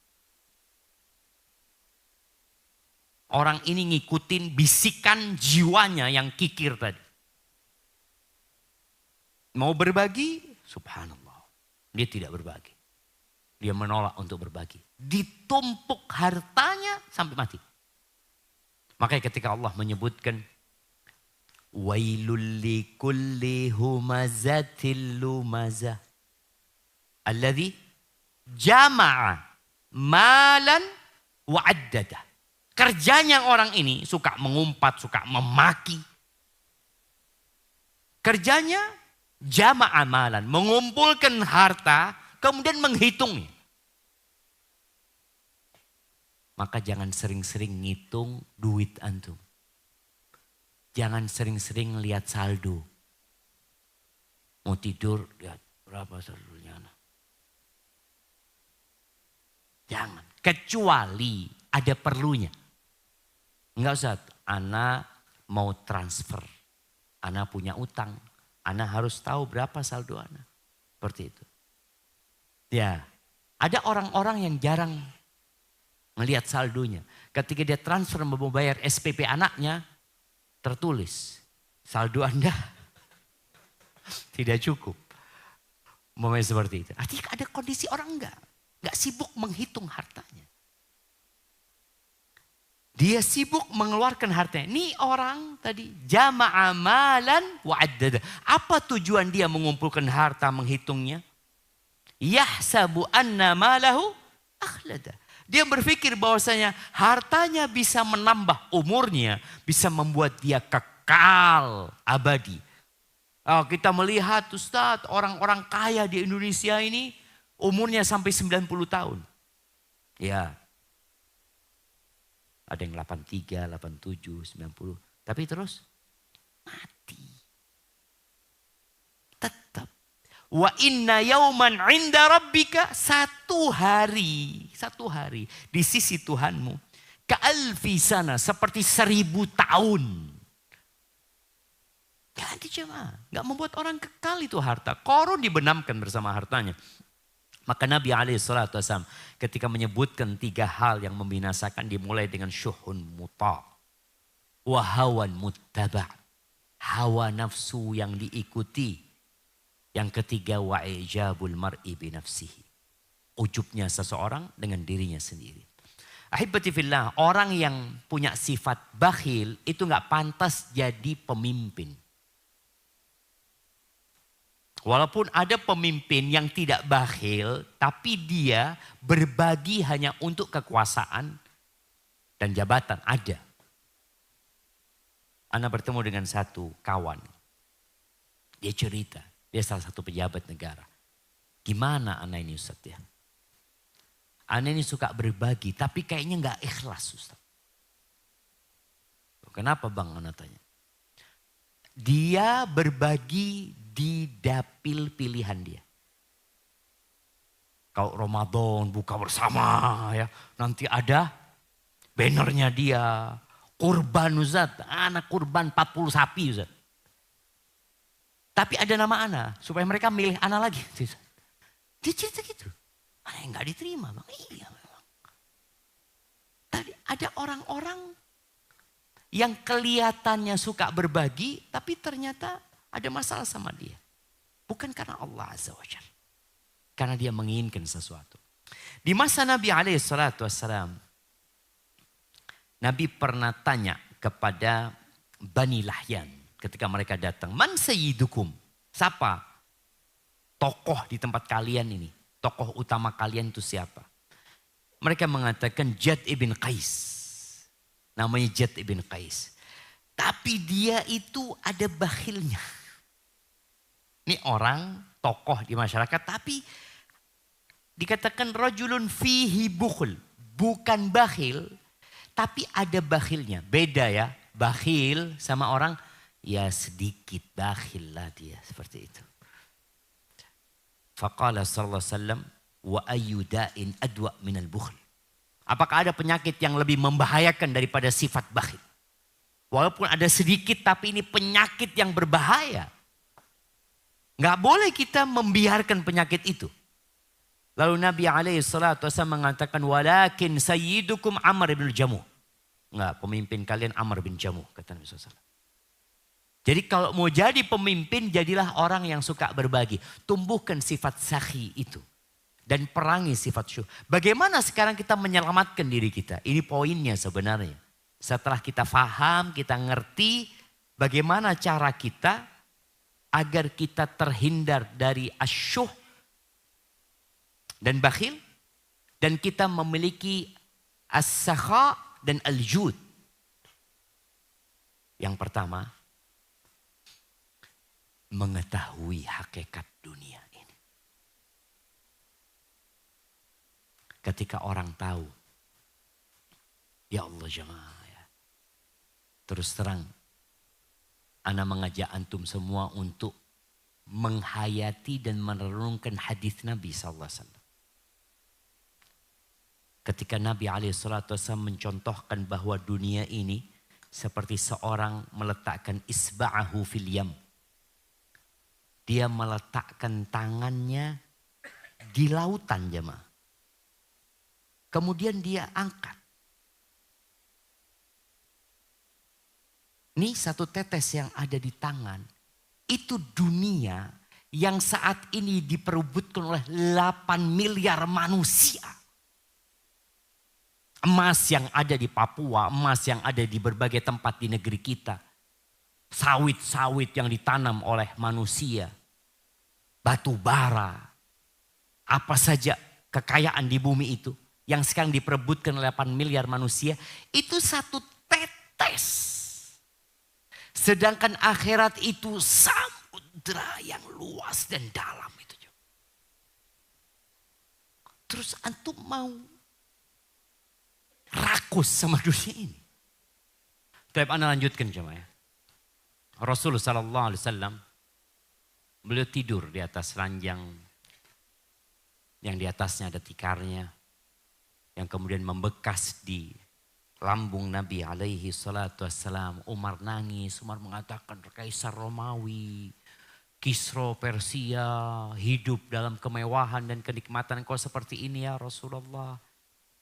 Orang ini ngikutin bisikan jiwanya yang kikir tadi. Mau berbagi, subhanallah. Dia tidak berbagi. Dia menolak untuk berbagi. Ditumpuk hartanya sampai mati. Makanya ketika Allah menyebutkan wailul likulli humazatil lumazah alladzi jama'a malan wa addada. Kerjanya orang ini suka mengumpat, suka memaki. Kerjanya jama'a malan, mengumpulkan harta kemudian menghitungnya. Maka jangan sering-sering ngitung duit antum. Jangan sering-sering lihat saldo. Mau tidur, lihat berapa saldonya. Jangan. Kecuali ada perlunya. Enggak usah, ana mau transfer. Ana punya utang. Ana harus tahu berapa saldo ana. Seperti itu. Ya, ada orang-orang yang jarang melihat saldonya. Ketika dia transfer mau bayar SPP anaknya, tertulis saldo Anda tidak cukup. Momennya seperti itu. Artinya ada kondisi orang enggak sibuk menghitung hartanya. Dia sibuk mengeluarkan hartanya. Ini orang tadi jama'a malan wa addada. Apa tujuan dia mengumpulkan harta, menghitungnya? Yahsabu anna malahu akhlada. Dia berpikir bahwasanya hartanya bisa menambah umurnya, bisa membuat dia kekal abadi. Oh, kita melihat Ustadz, orang-orang kaya di Indonesia ini umurnya sampai 90 tahun. Ya. Ada yang 83, 87, 90. Tapi terus mati. Tetap. Wa inna yauman inda rabbika, satu hari di sisi Tuhanmu. Ka'alfi sana, seperti 1000 tahun. Ganti jemaah. Gak membuat orang kekal itu harta. Korun dibenamkan bersama hartanya. Maka Nabi SAW ketika menyebutkan 3 hal yang membinasakan dimulai dengan syuhun muta. Wahawan muttaba. Hawa nafsu yang diikuti. Yang ketiga wa'ijabul mar'i binafsihi. Ujubnya seseorang dengan dirinya sendiri. Ahibati fillah, orang yang punya sifat bakhil itu gak pantas jadi pemimpin. Walaupun ada pemimpin yang tidak bakhil, tapi dia berbagi hanya untuk kekuasaan dan jabatan. Ada. Ana bertemu dengan satu kawan. Dia cerita, dia salah satu pejabat negara. Gimana Ana ini Ustaz ya? Ana ini suka berbagi, tapi kayaknya gak ikhlas Ustaz. Kenapa Bang Ana tanya? Dia berbagi di dapil pilihan dia. Kalau Ramadan buka bersama ya. Nanti ada bannernya dia. Kurban Ustaz. Anak kurban 40 sapi Ustaz. Tapi ada nama Ana. Supaya mereka milih Ana lagi. Dia cerita gitu. Ana yang gak diterima Bang. Iya memang. Tadi ada orang-orang yang kelihatannya suka berbagi. Tapi ternyata ada masalah sama dia. Bukan karena Allah Azza wa Jalla. Karena dia menginginkan sesuatu. Di masa Nabi SAW, Nabi pernah tanya kepada Bani Lahyan ketika mereka datang. Man sayyidukum? Siapa tokoh di tempat kalian ini? Tokoh utama kalian itu siapa? Mereka mengatakan Jad ibn Qais. Namanya Jad ibn Qais. Tapi dia itu ada bakhilnya. Ini orang tokoh di masyarakat tapi dikatakan rajulun fihi bukhul. Bukan bakhil tapi ada bakhilnya. Beda ya. Bakhil sama orang ya sedikit bakhil lah dia. Seperti itu. Faqala sallallahu alaihi wasallam wa ayyu da'in adwa minal bukhl. Apakah ada penyakit yang lebih membahayakan daripada sifat bakhil? Walaupun ada sedikit tapi ini penyakit yang berbahaya. Nggak boleh kita membiarkan penyakit itu. Lalu Nabi SAW mengatakan walakin sayyidukum Amr bin Jamuh. Enggak, pemimpin kalian Amr bin Jamuh, kata Nabi SAW. Jadi kalau mau jadi pemimpin, jadilah orang yang suka berbagi. Tumbuhkan sifat sakhi itu. Dan perangi sifat syuh. Bagaimana sekarang kita menyelamatkan diri kita? Ini poinnya sebenarnya. Setelah kita faham, kita ngerti bagaimana cara kita agar kita terhindar dari asyuh dan bakhil. Dan kita memiliki as-sakha dan al-jud. Yang pertama, mengetahui hakikat dunia ini. Ketika orang tahu, ya Allah jemaah ya. Terus terang, ana mengajak antum semua untuk menghayati dan merenungkan hadis Nabi SAW. Ketika Nabi SAW mencontohkan bahwa dunia ini seperti seorang meletakkan isba'ahu fil yam. Dia meletakkan tangannya di lautan jemaah. Kemudian dia angkat. Ini satu tetes yang ada di tangan. Itu dunia yang saat ini diperebutkan oleh 8 miliar manusia. Emas yang ada di Papua, emas yang ada di berbagai tempat di negeri kita. Sawit-sawit yang ditanam oleh manusia. Batu bara. Apa saja kekayaan di bumi itu. Yang sekarang diperebutkan oleh 8 miliar manusia. Itu satu tetes. Sedangkan akhirat itu samudra yang luas dan dalam itu. Terus antum mau rakus sama dunia ini. Tapi anda lanjutkan jemaah ya. Rasulullah SAW beliau tidur di atas ranjang yang di atasnya ada tikarnya yang kemudian membekas di lambung Nabi alaihi salatu wassalam. Umar nangis, Umar mengatakan Kaisar Romawi, Kisra Persia hidup dalam kemewahan dan kenikmatan kau seperti ini ya Rasulullah.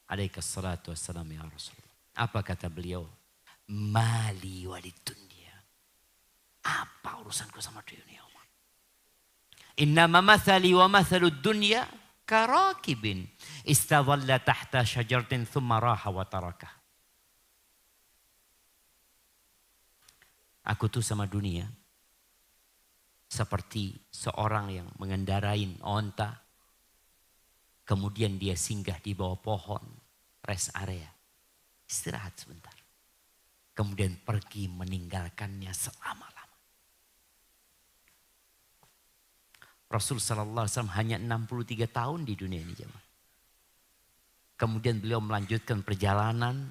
Alaihi salatu wassalam ya Rasulullah. Apa kata beliau? Mali walid dunia. Apa urusanku sama dunia Umar? Innama mathali wa mathalud dunya karakibin istadhalla tahta syajaratin thumma raha wa tarakah. Aku tuh sama dunia seperti seorang yang mengendarai onta. Kemudian dia singgah di bawah pohon, rest area. Istirahat sebentar. Kemudian pergi meninggalkannya selama-lama. Rasul sallallahu alaihi wasallam hanya 63 tahun di dunia ini jemaah. Kemudian beliau melanjutkan perjalanan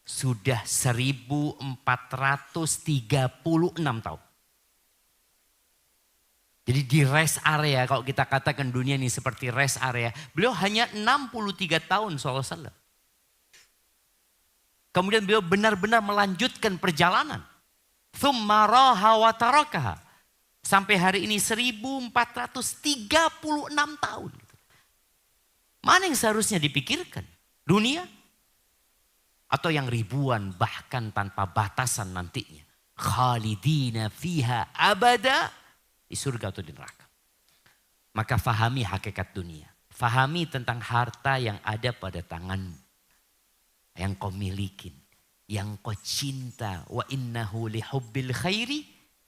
sudah 1436 tahun. Jadi di rest area, kalau kita katakan dunia ini seperti rest area. Beliau hanya 63 tahun SAW. Kemudian beliau benar-benar melanjutkan perjalanan. Thumma raha wa tarakaha. Sampai hari ini 1436 tahun. Mana yang seharusnya dipikirkan? Dunia? Atau yang ribuan bahkan tanpa batasan nantinya. Khalidina fiha abada. Di surga atau di neraka. Maka fahami hakikat dunia. Fahami tentang harta yang ada pada tanganmu. Yang kau milikin. Yang kau cinta. Wa innahu lihubbil khairi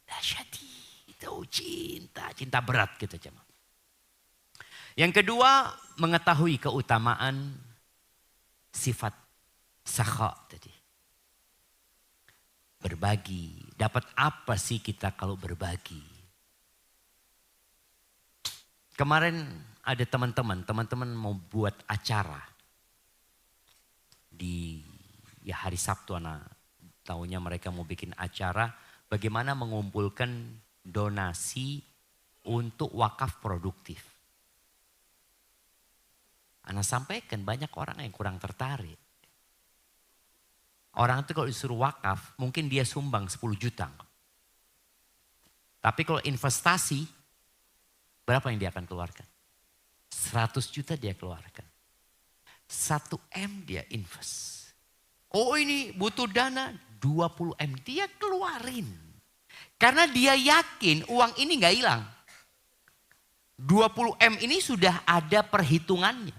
lasyadid. Itu cinta berat gitu jemaah. Yang kedua, mengetahui keutamaan sifat sakha tadi. Berbagi. Dapat apa sih kita kalau berbagi? Kemarin ada teman-teman mau buat acara. Di hari Sabtu anak tahunya mereka mau bikin acara. Bagaimana mengumpulkan donasi untuk wakaf produktif. Anak sampaikan banyak orang yang kurang tertarik. Orang itu kalau disuruh wakaf mungkin dia sumbang 10 juta. Tapi kalau investasi berapa yang dia akan keluarkan? 100 juta dia keluarkan. 1 M dia invest. Oh ini butuh dana 20 M dia keluarin. Karena dia yakin uang ini gak hilang. 20 M ini sudah ada perhitungannya.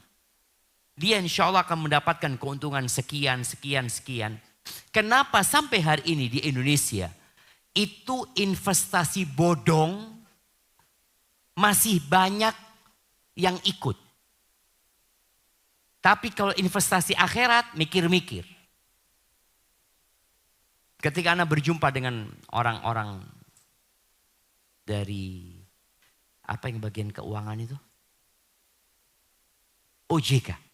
Dia insya Allah akan mendapatkan keuntungan sekian. Kenapa sampai hari ini di Indonesia itu investasi bodong masih banyak yang ikut. Tapi kalau investasi akhirat mikir-mikir. Ketika Anda berjumpa dengan orang-orang dari apa yang bagian keuangan itu? OJK.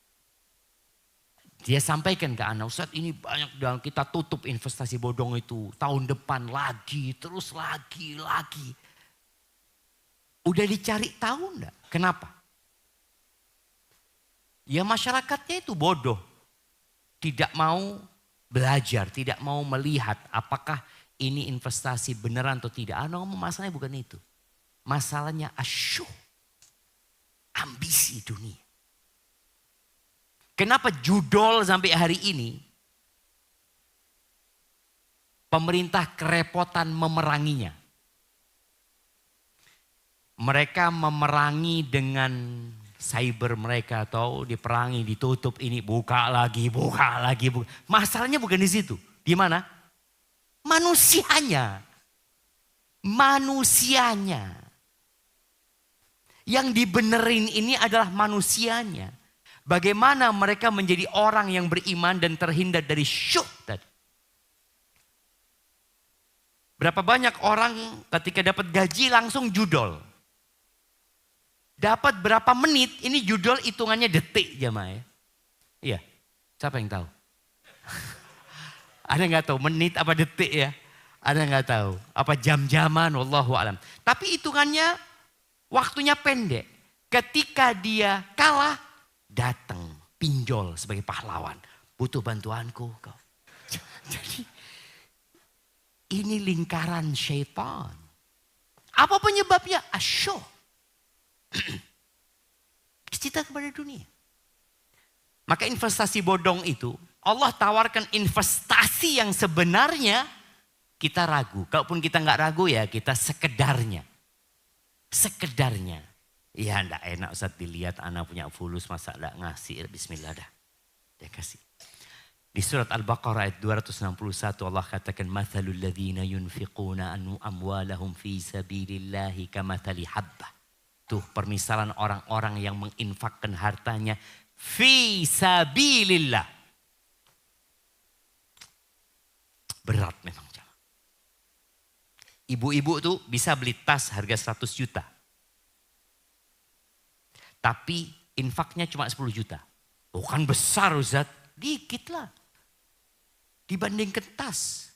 Dia sampaikan ke Anda, Ustaz ini banyak dan kita tutup investasi bodong itu. Tahun depan lagi, terus lagi. Udah dicari tahu enggak? Kenapa? Ya masyarakatnya itu bodoh. Tidak mau belajar, tidak mau melihat apakah ini investasi beneran atau tidak. Anda ngomong masalahnya bukan itu. Masalahnya asyuh. Ambisi dunia. Kenapa judul sampai hari ini pemerintah kerepotan memeranginya? Mereka memerangi dengan cyber mereka atau diperangi, ditutup ini, buka lagi. Masalahnya bukan di situ. Di mana? Manusianya. Yang dibenerin ini adalah manusianya. Bagaimana mereka menjadi orang yang beriman dan terhindar dari syuh tadi. Berapa banyak orang ketika dapat gaji langsung judol. Dapat berapa menit, ini judol hitungannya detik jemaah ya. Iya, siapa yang tahu? Ada nggak tahu menit apa detik ya? Ada nggak tahu? Apa jam-jaman, wallahu alam. Tapi hitungannya waktunya pendek. Ketika dia kalah, datang pinjol sebagai pahlawan. Butuh bantuanku kau. Jadi ini lingkaran syaitan. Apa penyebabnya? Asyuh. Cinta kepada dunia. Maka investasi bodong itu Allah tawarkan investasi yang sebenarnya kita ragu. Kalaupun kita nggak ragu ya kita sekedarnya. Ya enggak enak Ustaz dilihat anak punya fulus masa enggak ngasih. Bismillah dah. Dia kasih. Di surat Al-Baqarah ayat 261 Allah katakan mathalul ladzina yunfiquna amwalahum fi sabilillahi kamathali habbah. Tuh permisalan orang-orang yang menginfakkan hartanya fi sabilillah. Berat memang jemaah. Ibu-ibu tuh bisa beli tas harga 100 juta. Tapi infaknya cuma 10 juta. Bukan besar Ustaz, dikit lah. Dibandingkan tas.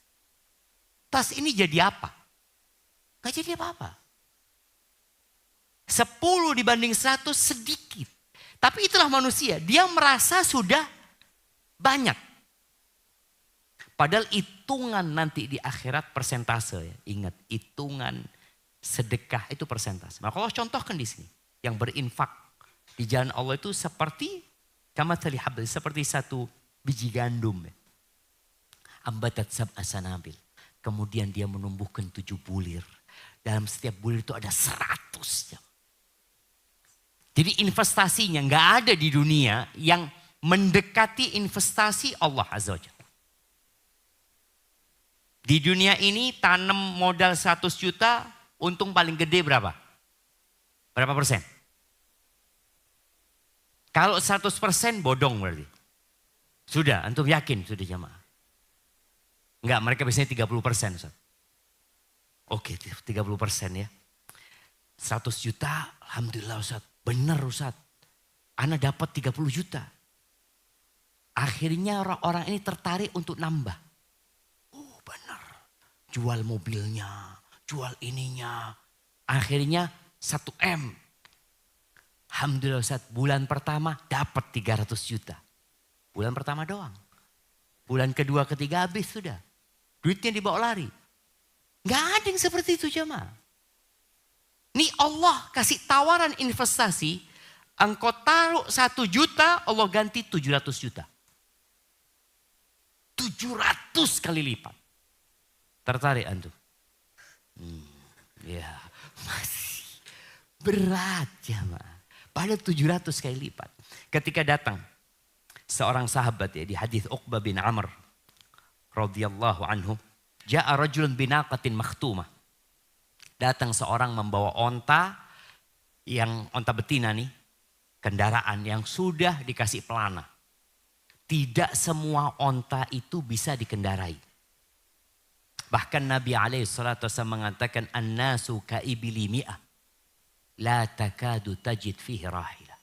Tas ini jadi apa? Gak jadi apa-apa. 10 dibanding 100 sedikit. Tapi itulah manusia, dia merasa sudah banyak. Padahal hitungan nanti di akhirat persentase ya. Ingat, hitungan sedekah itu persentase. Maka Allah contohkan di sini. Yang berinfak di jalan Allah itu seperti kamathali habbah, seperti satu biji gandum. Ambatat sab'a sanabil. Kemudian dia menumbuhkan 7 bulir. Dalam setiap bulir itu ada 100. Jadi investasinya nggak ada di dunia yang mendekati investasi Allah Azza wa Jalla. Di dunia ini tanam modal 100 juta, untung paling gede berapa? Berapa persen? Kalau 100% bodong berarti. Sudah, antum yakin sudah jamaah? Enggak, mereka biasanya 30%. Ustaz. Oke, 30% ya. 100 juta, alhamdulillah Ustaz. Benar Ustaz. Ana dapat 30 juta. Akhirnya orang-orang ini tertarik untuk nambah. Oh benar. Jual mobilnya, jual ininya. Akhirnya 1M. Alhamdulillah Ustaz, bulan pertama dapat 300 juta. Bulan pertama doang. Bulan kedua, ketiga habis sudah. Duitnya dibawa lari. Gak ada yang seperti itu jemaah. Nih Allah kasih tawaran investasi. Engkau taruh 1 juta, Allah ganti 700 juta. 700 kali lipat. Tertarik antum? Ya masih berat jemaah. Pada 700 kali lipat. Ketika datang seorang sahabat ya di hadis Uqbah bin Amr radhiyallahu anhu, ja'a rajulun binaqatin makhtumah. Datang seorang membawa onta yang onta betina nih, kendaraan yang sudah dikasih pelana. Tidak semua onta itu bisa dikendarai. Bahkan Nabi SAW mengatakan an-nasu ka'ibili mi'ah. La takadu tajid fihi rahila.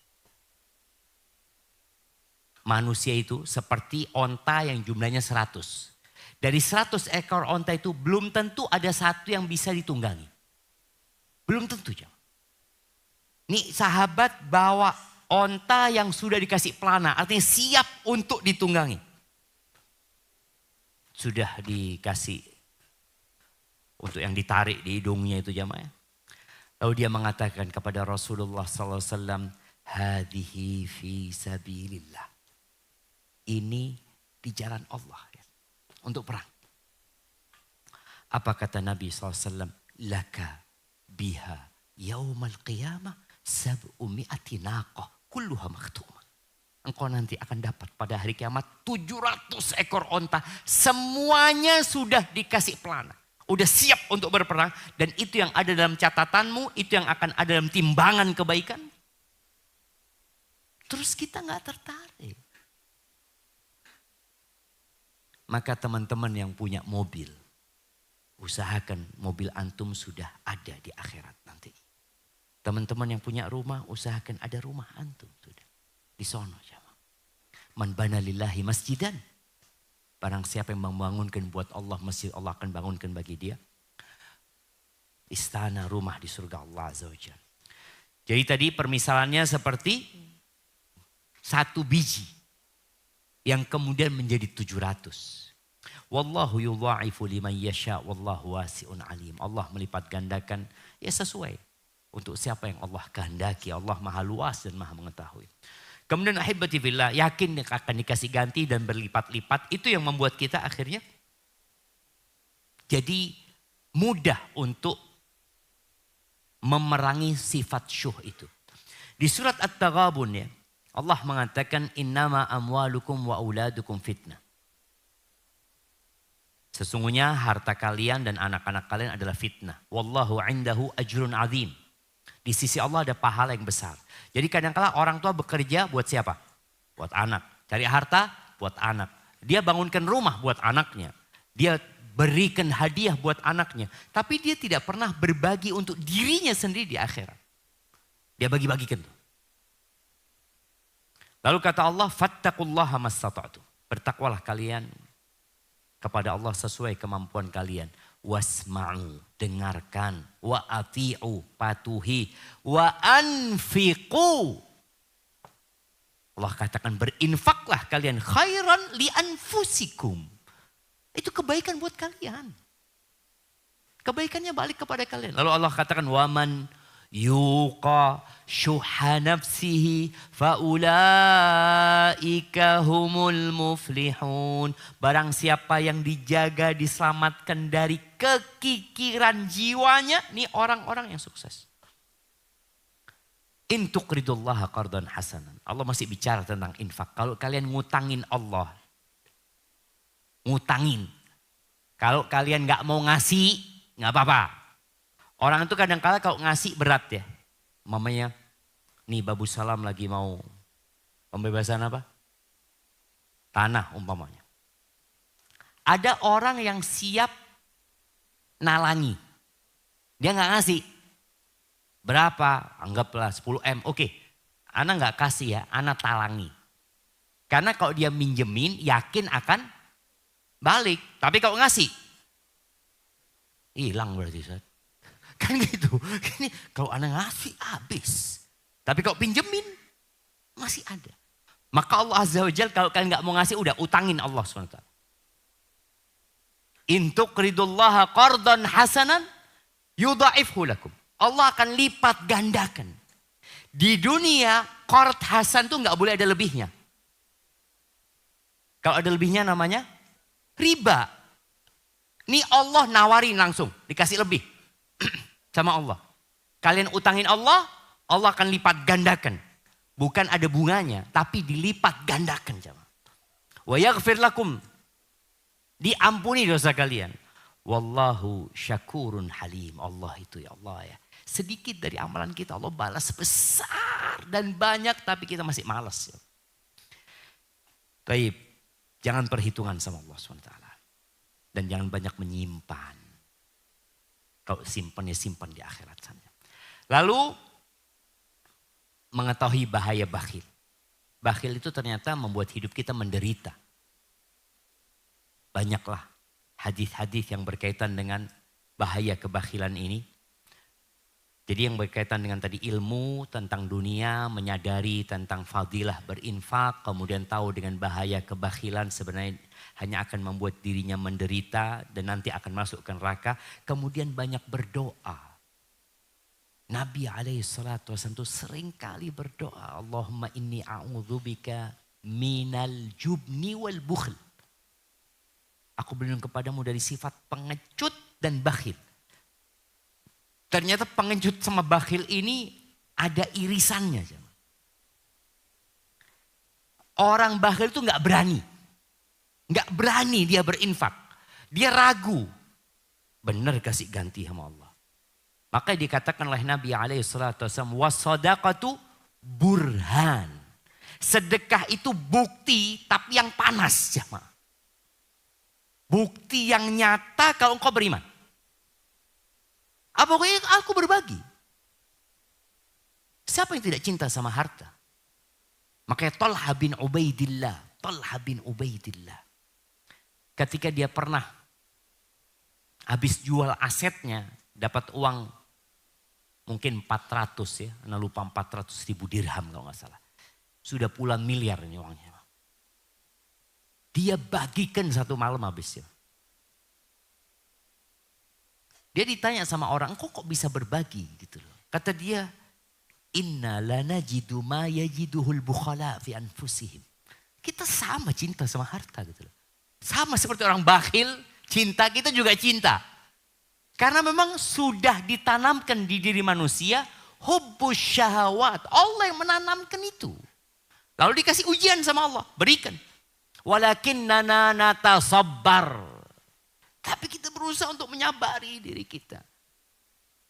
Manusia itu seperti onta yang jumlahnya 100. Dari 100 ekor onta itu belum tentu ada satu yang bisa ditunggangi. Belum tentu. Nih sahabat bawa onta yang sudah dikasih pelana. Artinya siap untuk ditunggangi. Sudah dikasih untuk yang ditarik di hidungnya itu jamaah. Lalu dia mengatakan kepada Rasulullah SAW, hadihi fi sabilillah. Ini di jalan Allah ya, untuk perang. Apa kata Nabi SAW? Laka biha yaumal qiyamah sab'umi'ati naqah kulluha makhtumah. Engkau nanti akan dapat pada hari kiamat 700 ekor onta. Semuanya sudah dikasih pelana. Udah siap untuk berperang. Dan itu yang ada dalam catatanmu. Itu yang akan ada dalam timbangan kebaikan. Terus kita gak tertarik. Maka teman-teman yang punya mobil. Usahakan mobil antum sudah ada di akhirat nanti. Teman-teman yang punya rumah. Usahakan ada rumah antum sudah. Di sono. Man bana lillahi masjidan. Barang siapa yang membangunkan buat Allah masjid, Allah akan bangunkan bagi dia istana rumah di surga Allah Azza wa Jalla. Jadi tadi permisalannya seperti 1 biji yang kemudian menjadi 700. Wallahu yudha'ifu liman yasha wallahu wasi'un alim. Allah melipat gandakan ya sesuai untuk siapa yang Allah kehendaki. Allah maha luas dan maha mengetahui. Kemudian ahibati fillah, yakin akan dikasih ganti dan berlipat-lipat. Itu yang membuat kita akhirnya jadi mudah untuk memerangi sifat syuh itu. Di surat At-Taghabun ya, Allah mengatakan innama amwalukum wa auladukum fitnah. Sesungguhnya harta kalian dan anak-anak kalian adalah fitnah. Wallahu indahu ajrun azim. Di sisi Allah ada pahala yang besar. Jadi kadang-kala orang tua bekerja buat siapa? Buat anak. Cari harta buat anak. Dia bangunkan rumah buat anaknya. Dia berikan hadiah buat anaknya. Tapi dia tidak pernah berbagi untuk dirinya sendiri di akhirat. Dia bagi-bagikan. Lalu kata Allah, fattaqullaha mastata'tu. Bertakwalah kalian kepada Allah sesuai kemampuan kalian. Wasma'u, dengarkan. Wa ati'u, patuhi. Wa anfiqu. Allah katakan berinfaklah kalian khairan li anfusikum. Itu kebaikan buat kalian. Kebaikannya balik kepada kalian. Lalu Allah katakan waman yuqa syuha nafsihi faulaika humul muflihun. Barang siapa yang dijaga, diselamatkan dari kekikiran jiwanya, ini orang-orang yang sukses. In tuqridullaha qardan hasanan. Allah masih bicara tentang infak. Kalau kalian ngutangin Allah, ngutangin. Kalau kalian gak mau ngasih, gak apa-apa. Orang itu kadang-kala kalau ngasih berat ya. Mamanya, nih Babu Salam lagi mau pembebasan apa? Tanah umpamanya. Ada orang yang siap nalangi. Dia gak ngasih. Berapa? Anggaplah 10 M. Oke, Ana gak kasih ya, Ana talangi. Karena kalau dia minjemin, yakin akan balik. Tapi kalau ngasih, hilang berarti Ustaz. Kan gitu. Ini kalau Ana ngasih habis. Tapi kalau pinjemin masih ada. Maka Allah Azza wa Jalla kalau kalian gak mau ngasih udah utangin Allah SWT. In tuqridullaha qardan hasanan yudha'ifhu lakum. Allah akan lipat gandakan. Di dunia qard hasan tuh gak boleh ada lebihnya. Kalau ada lebihnya namanya riba. Ini Allah nawarin langsung dikasih lebih. Sama Allah. Kalian utangin Allah, Allah akan lipat gandakan. Bukan ada bunganya, tapi dilipat gandakan. Wa yaghfir lakum. Diampuni dosa kalian. Wallahu syakurun halim. Allah itu ya Allah ya. Sedikit dari amalan kita Allah balas besar dan banyak, tapi kita masih malas. Ya. Baik, jangan perhitungan sama Allah SWT. Dan jangan banyak menyimpan. Kalau simpan ya simpan di akhirat sana. Lalu mengetahui bahaya bakhil. Bakhil itu ternyata membuat hidup kita menderita. Banyaklah hadis-hadis yang berkaitan dengan bahaya kebakhilan ini. Jadi yang berkaitan dengan tadi ilmu tentang dunia, menyadari tentang fadilah berinfak, kemudian tahu dengan bahaya kebakhilan sebenarnya hanya akan membuat dirinya menderita dan nanti akan masuk ke neraka. Kemudian banyak berdoa. Nabi alaihissalatu wassalam itu sering kali berdoa. Allahumma inni a'udzubika minal jubni wal bukhl. Aku berlindung kepadamu dari sifat pengecut dan bakhil. Ternyata pengecut sama bakhil ini ada irisannya. Orang bakhil itu gak berani. Gak berani dia berinfak. Dia ragu. Benar kasih ganti sama Allah. Maka dikatakan oleh Nabi SAW. Wassadaqatu burhan. Sedekah itu bukti tapi yang panas. Bukti yang nyata kalau engkau beriman. Pokoknya aku berbagi. Siapa yang tidak cinta sama harta? Makanya Talha bin Ubaidillah. Ketika dia pernah habis jual asetnya. Dapat uang mungkin 400 ya. Anda lupa 400 ribu dirham kalau gak salah. Sudah puluhan miliar ini uangnya. Dia bagikan satu malam habis ya. Dia ditanya sama orang, kok bisa berbagi gitu loh. Kata dia, inna lanajidu ma yajiduhul bukhala fi anfusihim. Kita sama cinta sama harta gitu loh. Sama seperti orang bakhil, cinta kita juga cinta. Karena memang sudah ditanamkan di diri manusia, hubbus syahawat. Allah yang menanamkan itu. Lalu dikasih ujian sama Allah, berikan. Walakinnana natasabbar. Tapi kita berusaha untuk menyabari diri kita.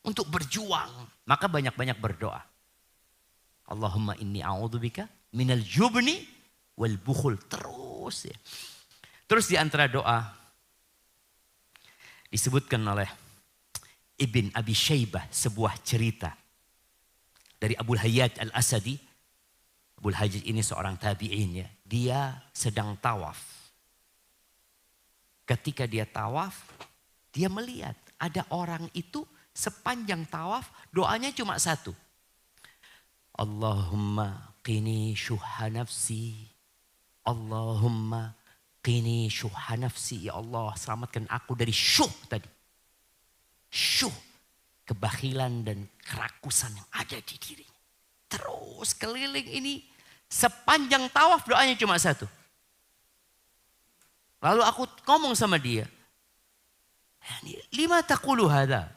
Untuk berjuang. Maka banyak-banyak berdoa. Allahumma inni a'udzubika minal jubni wal bukhul. Terus ya. Terus di antara doa. Disebutkan oleh Ibn Abi Shaybah. Sebuah cerita. Dari Abul Hayyaj al-Asadi. Abul Hayyaj ini seorang tabi'in ya. Dia sedang tawaf. Ketika dia tawaf, dia melihat ada orang itu sepanjang tawaf doanya cuma satu. Allahumma qini syuha nafsi. Allahumma qini syuha nafsi. Ya Allah selamatkan aku dari syuh tadi. Syuh. kebakhilan dan kerakusan yang ada di dirinya. Terus keliling ini sepanjang tawaf doanya cuma satu. Lalu aku ngomong sama dia, lima taqulu hadha?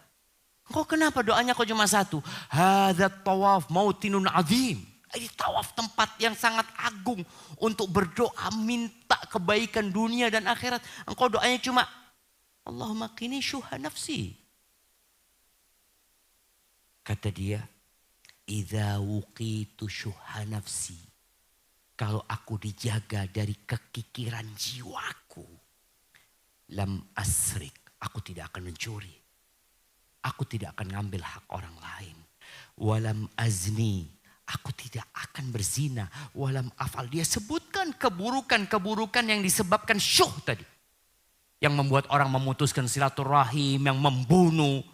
Engkau kenapa doanya kau cuma satu? Hadha tawaf mautinun azim. Ini tawaf tempat yang sangat agung untuk berdoa minta kebaikan dunia dan akhirat. Engkau doanya cuma Allahumma qini syuha nafsi. Kata dia, idza wuqitu syuha nafsi. Kalau aku dijaga dari kekikiran jiwaku, lam asrik, aku tidak akan mencuri. Aku tidak akan ngambil hak orang lain. Walam azni, aku tidak akan berzina. Walam afal, dia sebutkan keburukan-keburukan yang disebabkan syuh tadi. Yang membuat orang memutuskan silaturahim, yang membunuh.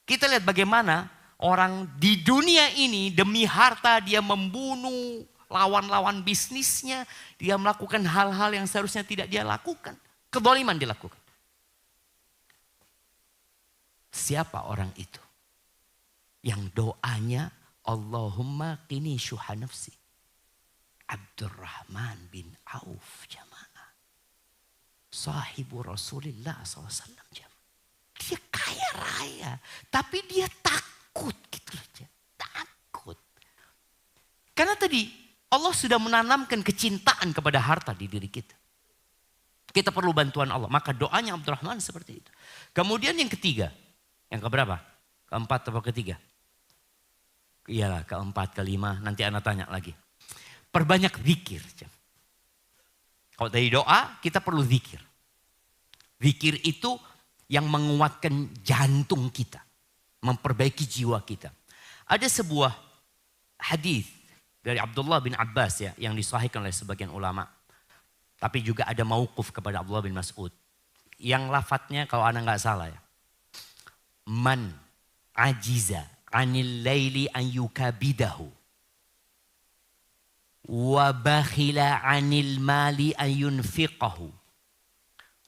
Kita lihat bagaimana orang di dunia ini demi harta dia membunuh lawan-lawan bisnisnya. Dia melakukan hal-hal yang seharusnya tidak dia lakukan. Kezaliman dilakukan. Siapa orang itu? Yang doanya Allahumma qini syuha nafsi. Abdurrahman bin Auf jamaah. Sahibu Rasulullah SAW jamaah. Dia kaya raya. Tapi dia takut gitu aja. Takut. Karena tadi Allah sudah menanamkan kecintaan kepada harta di diri kita. Kita perlu bantuan Allah. Maka doanya Abdurrahman seperti itu. Kemudian yang ketiga. Yang keberapa? Keempat atau ketiga? Iyalah keempat, kelima. Nanti anak tanya lagi. Perbanyak zikir. Kalau dari doa kita perlu zikir. Zikir itu yang menguatkan jantung kita. Memperbaiki jiwa kita. Ada sebuah hadis dari Abdullah bin Abbas ya, yang disahihkan oleh sebagian ulama. Tapi juga ada mauquf kepada Abdullah bin Mas'ud. Yang lafadznya kalau anak nggak salah ya. Man ajiza anil laili an yukabidahu. Wa bakhila anil mali an yunfiqahu.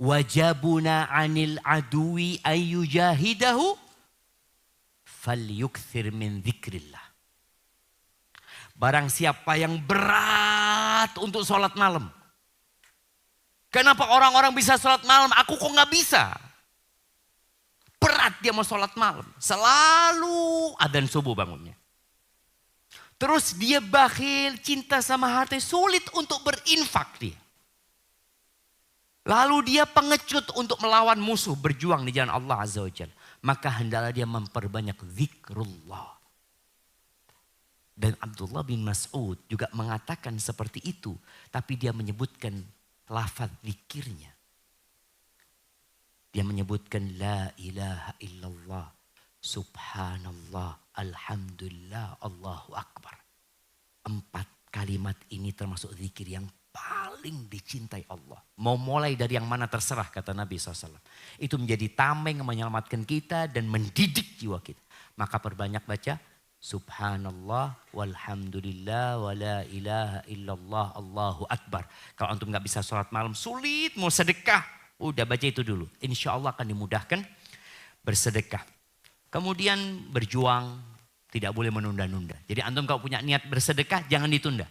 Wajabuna anil aduwi an yujahidahu. Falyukthir min dzikrillah. Barang siapa yang berat untuk sholat malam. Kenapa orang-orang bisa sholat malam? Aku kok gak bisa. Berat dia mau sholat malam. Selalu adzan subuh bangunnya. Terus dia bakhil, cinta sama harta, sulit untuk berinfak dia. Lalu dia pengecut untuk melawan musuh, berjuang di jalan Allah Azza wa Jalla. Maka hendaklah dia memperbanyak zikrullah. Dan Abdullah bin Mas'ud juga mengatakan seperti itu. Tapi dia menyebutkan lafaz zikirnya. Dia menyebutkan la ilaha illallah, subhanallah, alhamdulillah, Allahu akbar. 4 kalimat ini termasuk zikir yang paling dicintai Allah. Mau mulai dari yang mana terserah kata Nabi SAW. Itu menjadi tameng menyelamatkan kita dan mendidik jiwa kita. Maka perbanyak baca subhanallah walhamdulillah wa la ilaha illallah Allahu akbar. Kalau antum gak bisa sholat malam sulit mau sedekah. Udah baca itu dulu. Insya Allah akan dimudahkan bersedekah. Kemudian berjuang tidak boleh menunda-nunda. Jadi antum kalau punya niat bersedekah jangan ditunda.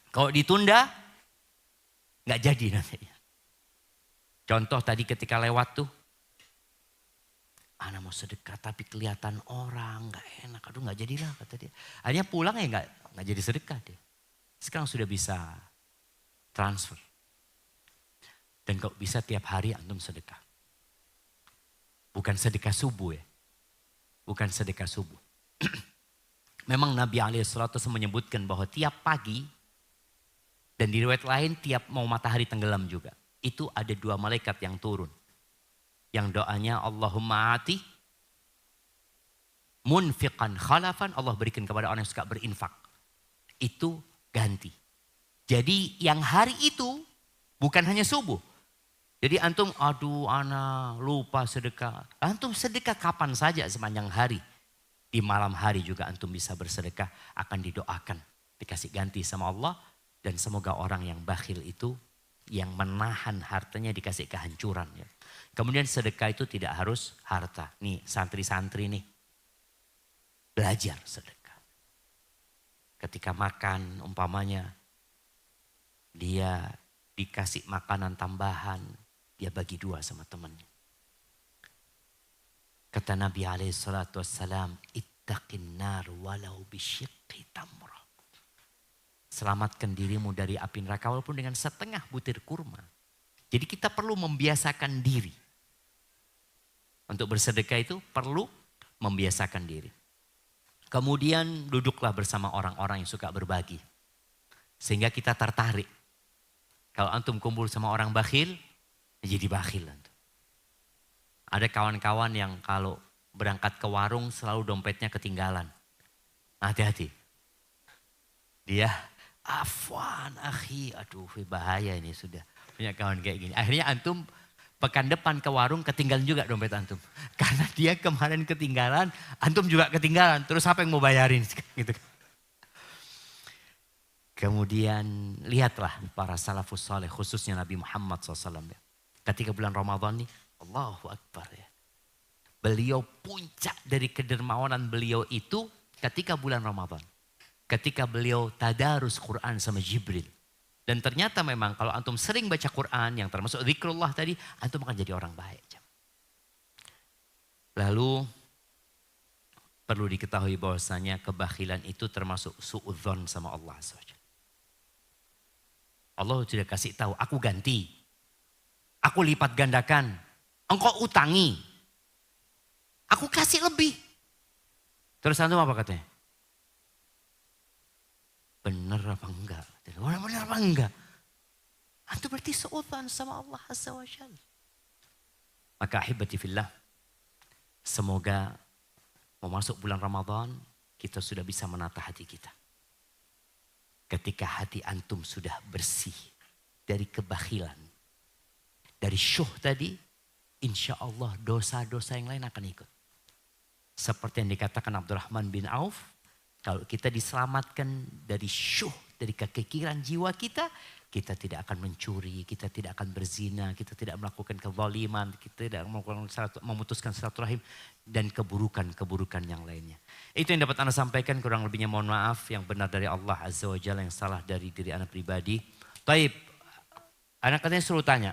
Kalau ditunda nggak jadi nantinya. Contoh tadi ketika lewat tuh. Ana mau sedekah tapi kelihatan orang nggak enak. Aduh nggak jadilah kata dia. Akhirnya pulang ya nggak jadi sedekah dia. Sekarang sudah bisa transfer. Dan kalau bisa tiap hari antum sedekah. Bukan sedekah subuh ya. Bukan sedekah subuh. Memang Nabi SAW menyebutkan bahwa tiap pagi. Dan di riwayat lain tiap mau matahari tenggelam juga. Itu ada 2 malaikat yang turun. Yang doanya Allahumma ati. Munfiqan khalafan. Allah berikan kepada orang yang suka berinfak. Itu ganti. Jadi yang hari itu bukan hanya subuh. Jadi antum aduh ana lupa sedekah. Antum sedekah kapan saja sepanjang hari. Di malam hari juga antum bisa bersedekah akan didoakan. Dikasih ganti sama Allah dan semoga orang yang bakhil itu yang menahan hartanya dikasih kehancuran. Ya. Kemudian sedekah itu tidak harus harta. Nih santri-santri nih, belajar sedekah. Ketika makan umpamanya, dia dikasih makanan tambahan, dia bagi 2 sama temannya. Kata Nabi SAW, ittaqin nar walau bisyiqqi tamrah. Selamatkan dirimu dari api neraka walaupun dengan setengah butir kurma. Jadi kita perlu membiasakan diri. Untuk bersedekah itu perlu membiasakan diri. Kemudian duduklah bersama orang-orang yang suka berbagi. Sehingga kita tertarik. Kalau antum kumpul sama orang bakhil, jadi bakhil antum. Ada kawan-kawan yang kalau berangkat ke warung selalu dompetnya ketinggalan. Hati-hati. Dia afwan akhi, aduh bahaya ini sudah. Punya kawan kayak gini. Akhirnya antum pekan depan ke warung ketinggalan juga dompet antum. Karena dia kemarin ketinggalan, antum juga ketinggalan. Terus apa yang mau bayarin? Gitu. Kemudian lihatlah para salafus saleh khususnya Nabi Muhammad SAW. Ketika bulan Ramadan nih, Allahu Akbar ya. Beliau puncak dari kedermawanan beliau itu ketika bulan Ramadan. Ketika beliau tadarus Quran sama Jibril. Dan ternyata memang kalau antum sering baca Quran yang termasuk zikrullah tadi, antum akan jadi orang baik. Lalu perlu diketahui bahwasanya kebakhilan itu termasuk suudzon sama Allah SWT. Allah sudah kasih tahu, aku ganti. Aku lipat gandakan. Engkau utangi. Aku kasih lebih. Terus antum apa katanya? Benar apa enggak? Benar apa enggak? Antum berarti suudzon sama Allah Azza wa Jalla. Maka ahibati fillah. Semoga mau masuk bulan Ramadan, kita sudah bisa menata hati kita. Ketika hati antum sudah bersih dari kebakhilan, dari syuh tadi, insya Allah dosa-dosa yang lain akan ikut. Seperti yang dikatakan Abdurrahman bin Auf, kalau kita diselamatkan dari syuh, dari kekikiran jiwa kita, kita tidak akan mencuri, kita tidak akan berzina, kita tidak melakukan kezaliman, kita tidak memutuskan silaturahim dan keburukan-keburukan yang lainnya. Itu yang dapat Anda sampaikan, kurang lebihnya mohon maaf, yang benar dari Allah Azza wa Jalla, yang salah dari diri Anda pribadi. Taib, Anda katanya suruh tanya.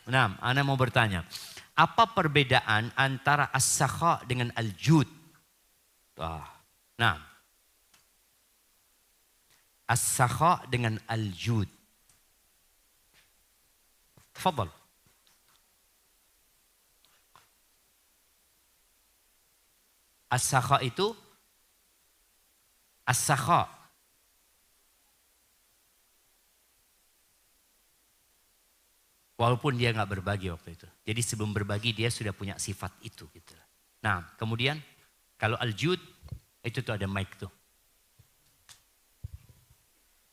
Nah, Anda mau bertanya, apa perbedaan antara as-sakha dengan al-jud? Nah, as-sakha dengan al-jud. Tafadhal. As-sakha itu, as-sakha. Walaupun dia nggak berbagi waktu itu. Jadi sebelum berbagi dia sudah punya sifat itu. Gitu. Nah kemudian kalau al-jud itu tuh ada mic tuh.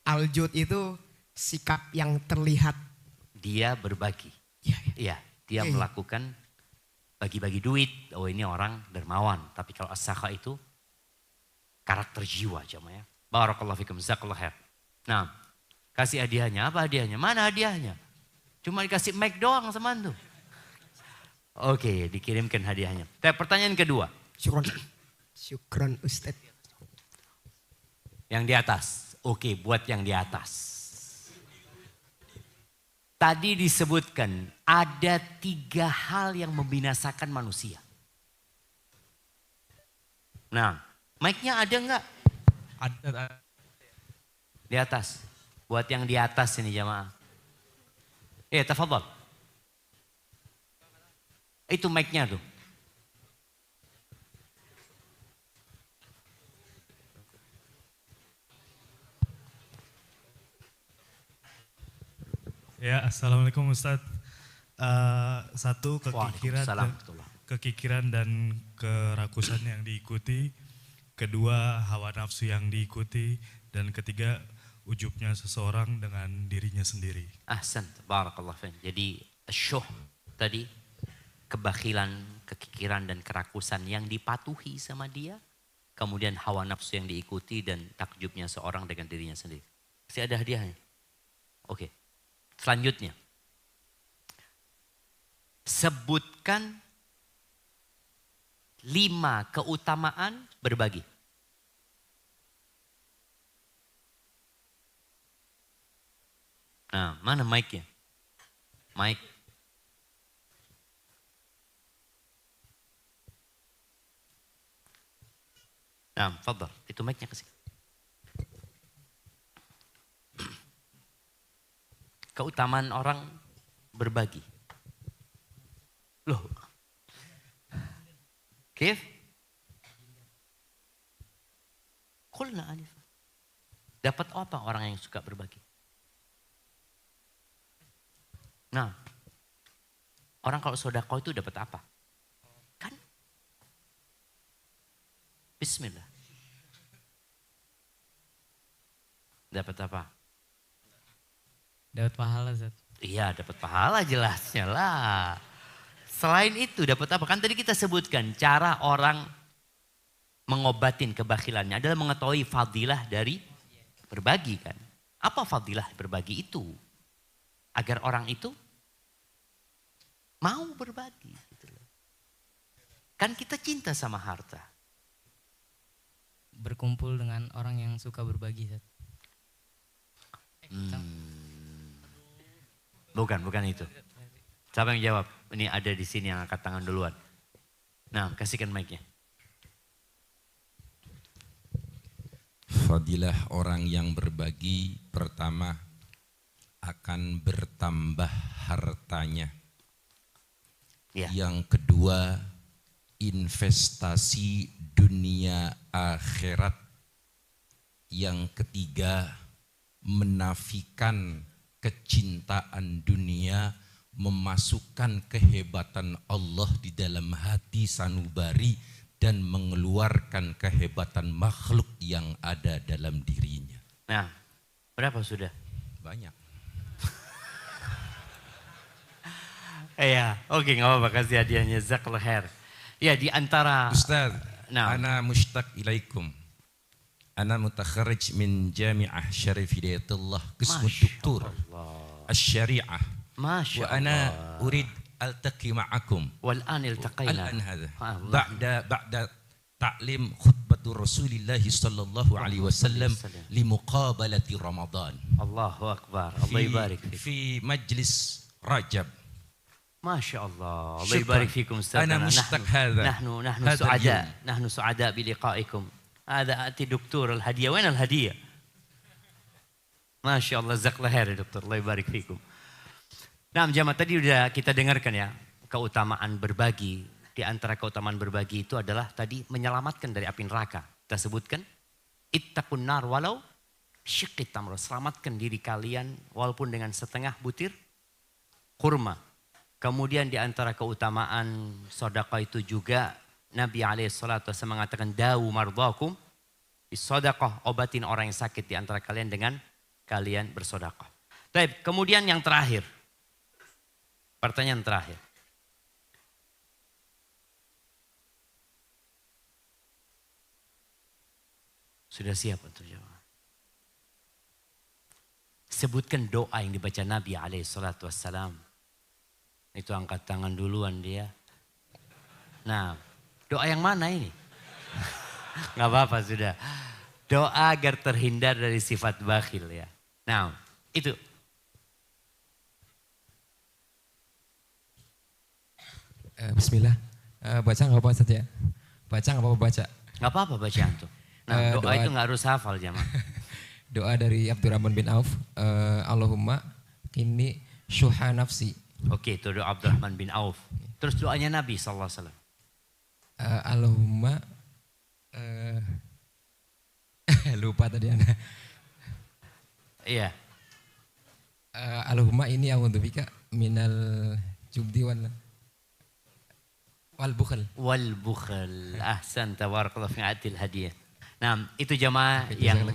Al-jud itu sikap yang terlihat. Dia berbagi. Iya, dia melakukan bagi-bagi duit. Oh ini orang dermawan. Tapi kalau as-sakha itu karakter jiwa jamaah. Barakallahu fikum, jazakallahu khair. Nah, kasih hadiahnya. Apa hadiahnya? Mana hadiahnya? Cuma dikasih mic doang sama antum. Oke, dikirimkan hadiahnya. Pertanyaan kedua. Syukron Ustaz. Yang di atas. Oke, buat yang di atas. Tadi disebutkan ada 3 hal yang membinasakan manusia. Nah, mic-nya ada enggak? Ada. Di atas. Buat yang di atas ini jamaah. Tafadhal. Itu mic-nya tuh. Ya, assalamualaikum Ustadz. Satu kekikiran dan kerakusan yang diikuti, kedua hawa nafsu yang diikuti, dan ketiga ujubnya seseorang dengan dirinya sendiri. Ahsan, barakallah fiik. Jadi syuh tadi, kebakhilan, kekikiran dan kerakusan yang dipatuhi sama dia, kemudian hawa nafsu yang diikuti dan takjubnya seorang dengan dirinya sendiri. Masih ada hadiahnya? Oke. Selanjutnya. Sebutkan 5 keutamaan berbagi. Nah, mana mic-nya? Mic. Nah, fadhal. Itu mic-nya kasih. Keutamaan orang berbagi. Loh. Kif? Qulna alif. Dapat apa orang yang suka berbagi? Nah, orang kalau sedekah itu dapat apa? Kan? Bismillah. Dapat apa? Dapat pahala, Zat. Iya, dapat pahala jelasnya lah. Selain itu dapat apa? Kan tadi kita sebutkan cara orang mengobatin kebakhilannya adalah mengetahui fadilah dari berbagi kan. Apa fadilah berbagi itu? Agar orang itu mau berbagi. Gitu loh. Kan kita cinta sama harta. Berkumpul dengan orang yang suka berbagi, Zat. Bukan itu. Siapa yang jawab? Ini ada di sini yang angkat tangan duluan. Nah, kasihkan mic-nya. Fadilah orang yang berbagi, pertama akan bertambah hartanya. Ya. Yang kedua, investasi dunia akhirat. Yang ketiga, menafikan kecintaan dunia, memasukkan kehebatan Allah di dalam hati sanubari dan mengeluarkan kehebatan makhluk yang ada dalam dirinya. Nah, berapa sudah? Banyak. Iya, oke nggak apa-apa, kasih hadiahnya, jazakallah khair. Ya, di antara Ustaz, Nah. ana mushtaq ilaikum. Ana mutakharrij min Jami'ah Syarif Hidayatullah qismu doktor Asy-Syari'ah. Masya Wa ana Allah. urid altaqi ma'akum. Wal'an iltaqayna. Al-an hadha. Allah. Ba'da ta'lim khutbatu Rasulillah sallallahu alaihi wasallam li muqabalati Ramadan. Allahu Akbar. Allah ibarik fik. Fi majlis Rajab. Masya Allah. Allah Syukran. ibarik fikum Ana mushtaq hadha. Nahnu Hadha su'ada. al-yawm. Nahnu su'ada biliqaikum. Ada ati doktor al-hadiah. Wain al-hadiah? Masya Allah. Jazakallah khair ya doktor. Allah ibarik fikum. Nah, jamaah tadi udah kita dengarkan ya. Keutamaan berbagi. Di antara keutamaan berbagi itu adalah tadi menyelamatkan dari api neraka. Kita sebutkan. Ittaqun nar walau syiqqit tamr. Selamatkan diri kalian walaupun dengan setengah butir kurma. Kemudian di antara keutamaan sedekah itu juga Nabi SAW mengatakan dawu mardhakum bisedekah, obatin orang yang sakit di antara kalian dengan kalian bersedekah. Baik, kemudian yang terakhir. Pertanyaan terakhir. Sudah siap untuk jawab? Sebutkan doa yang dibaca Nabi SAW. Itu angkat tangan duluan dia. Nah, doa yang mana ini? Nggak apa-apa sudah. Doa agar terhindar dari sifat bakhil ya. Nah, itu. Bismillah. Baca nggak apa-apa Ustaz ya? Baca nggak apa-apa baca. Nggak apa-apa baca antum. Nah, doa itu nggak harus hafal jamaah. Doa dari Abdurrahman bin Auf. Allahumma inni syuha nafsi. Oke, itu doa Abdurrahman bin Auf. Terus doanya Nabi SAW. Allahumma lupa tadi Anda. Iya. Allahumma ini a'udzubika minal jubdi wal bukhl. Wal bukhl. Ahsan, tabarakallah fi atil hadiah. Nah, itu jamaah yang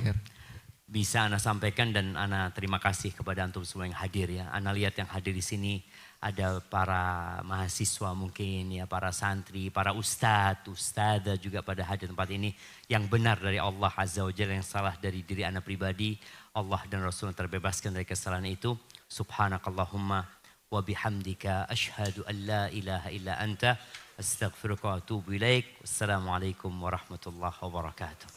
bisa Ana sampaikan dan Ana terima kasih kepada antum semua yang hadir ya. Ana lihat yang hadir di sini ada para mahasiswa mungkin ya, para santri, para ustadzah juga pada hadir tempat ini. Yang benar dari Allah Azza wa Jalla, yang salah dari diri Ana pribadi. Allah dan Rasul terbebaskan dari kesalahan itu. Subhanakallahumma wa bihamdika asyhadu an la ilaha illa anta astaghfiruka wa atubu ilaik. Wassalamualaikum warahmatullahi wabarakatuh.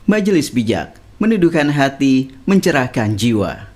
Majelis bijak, meneduhkan hati, mencerahkan jiwa.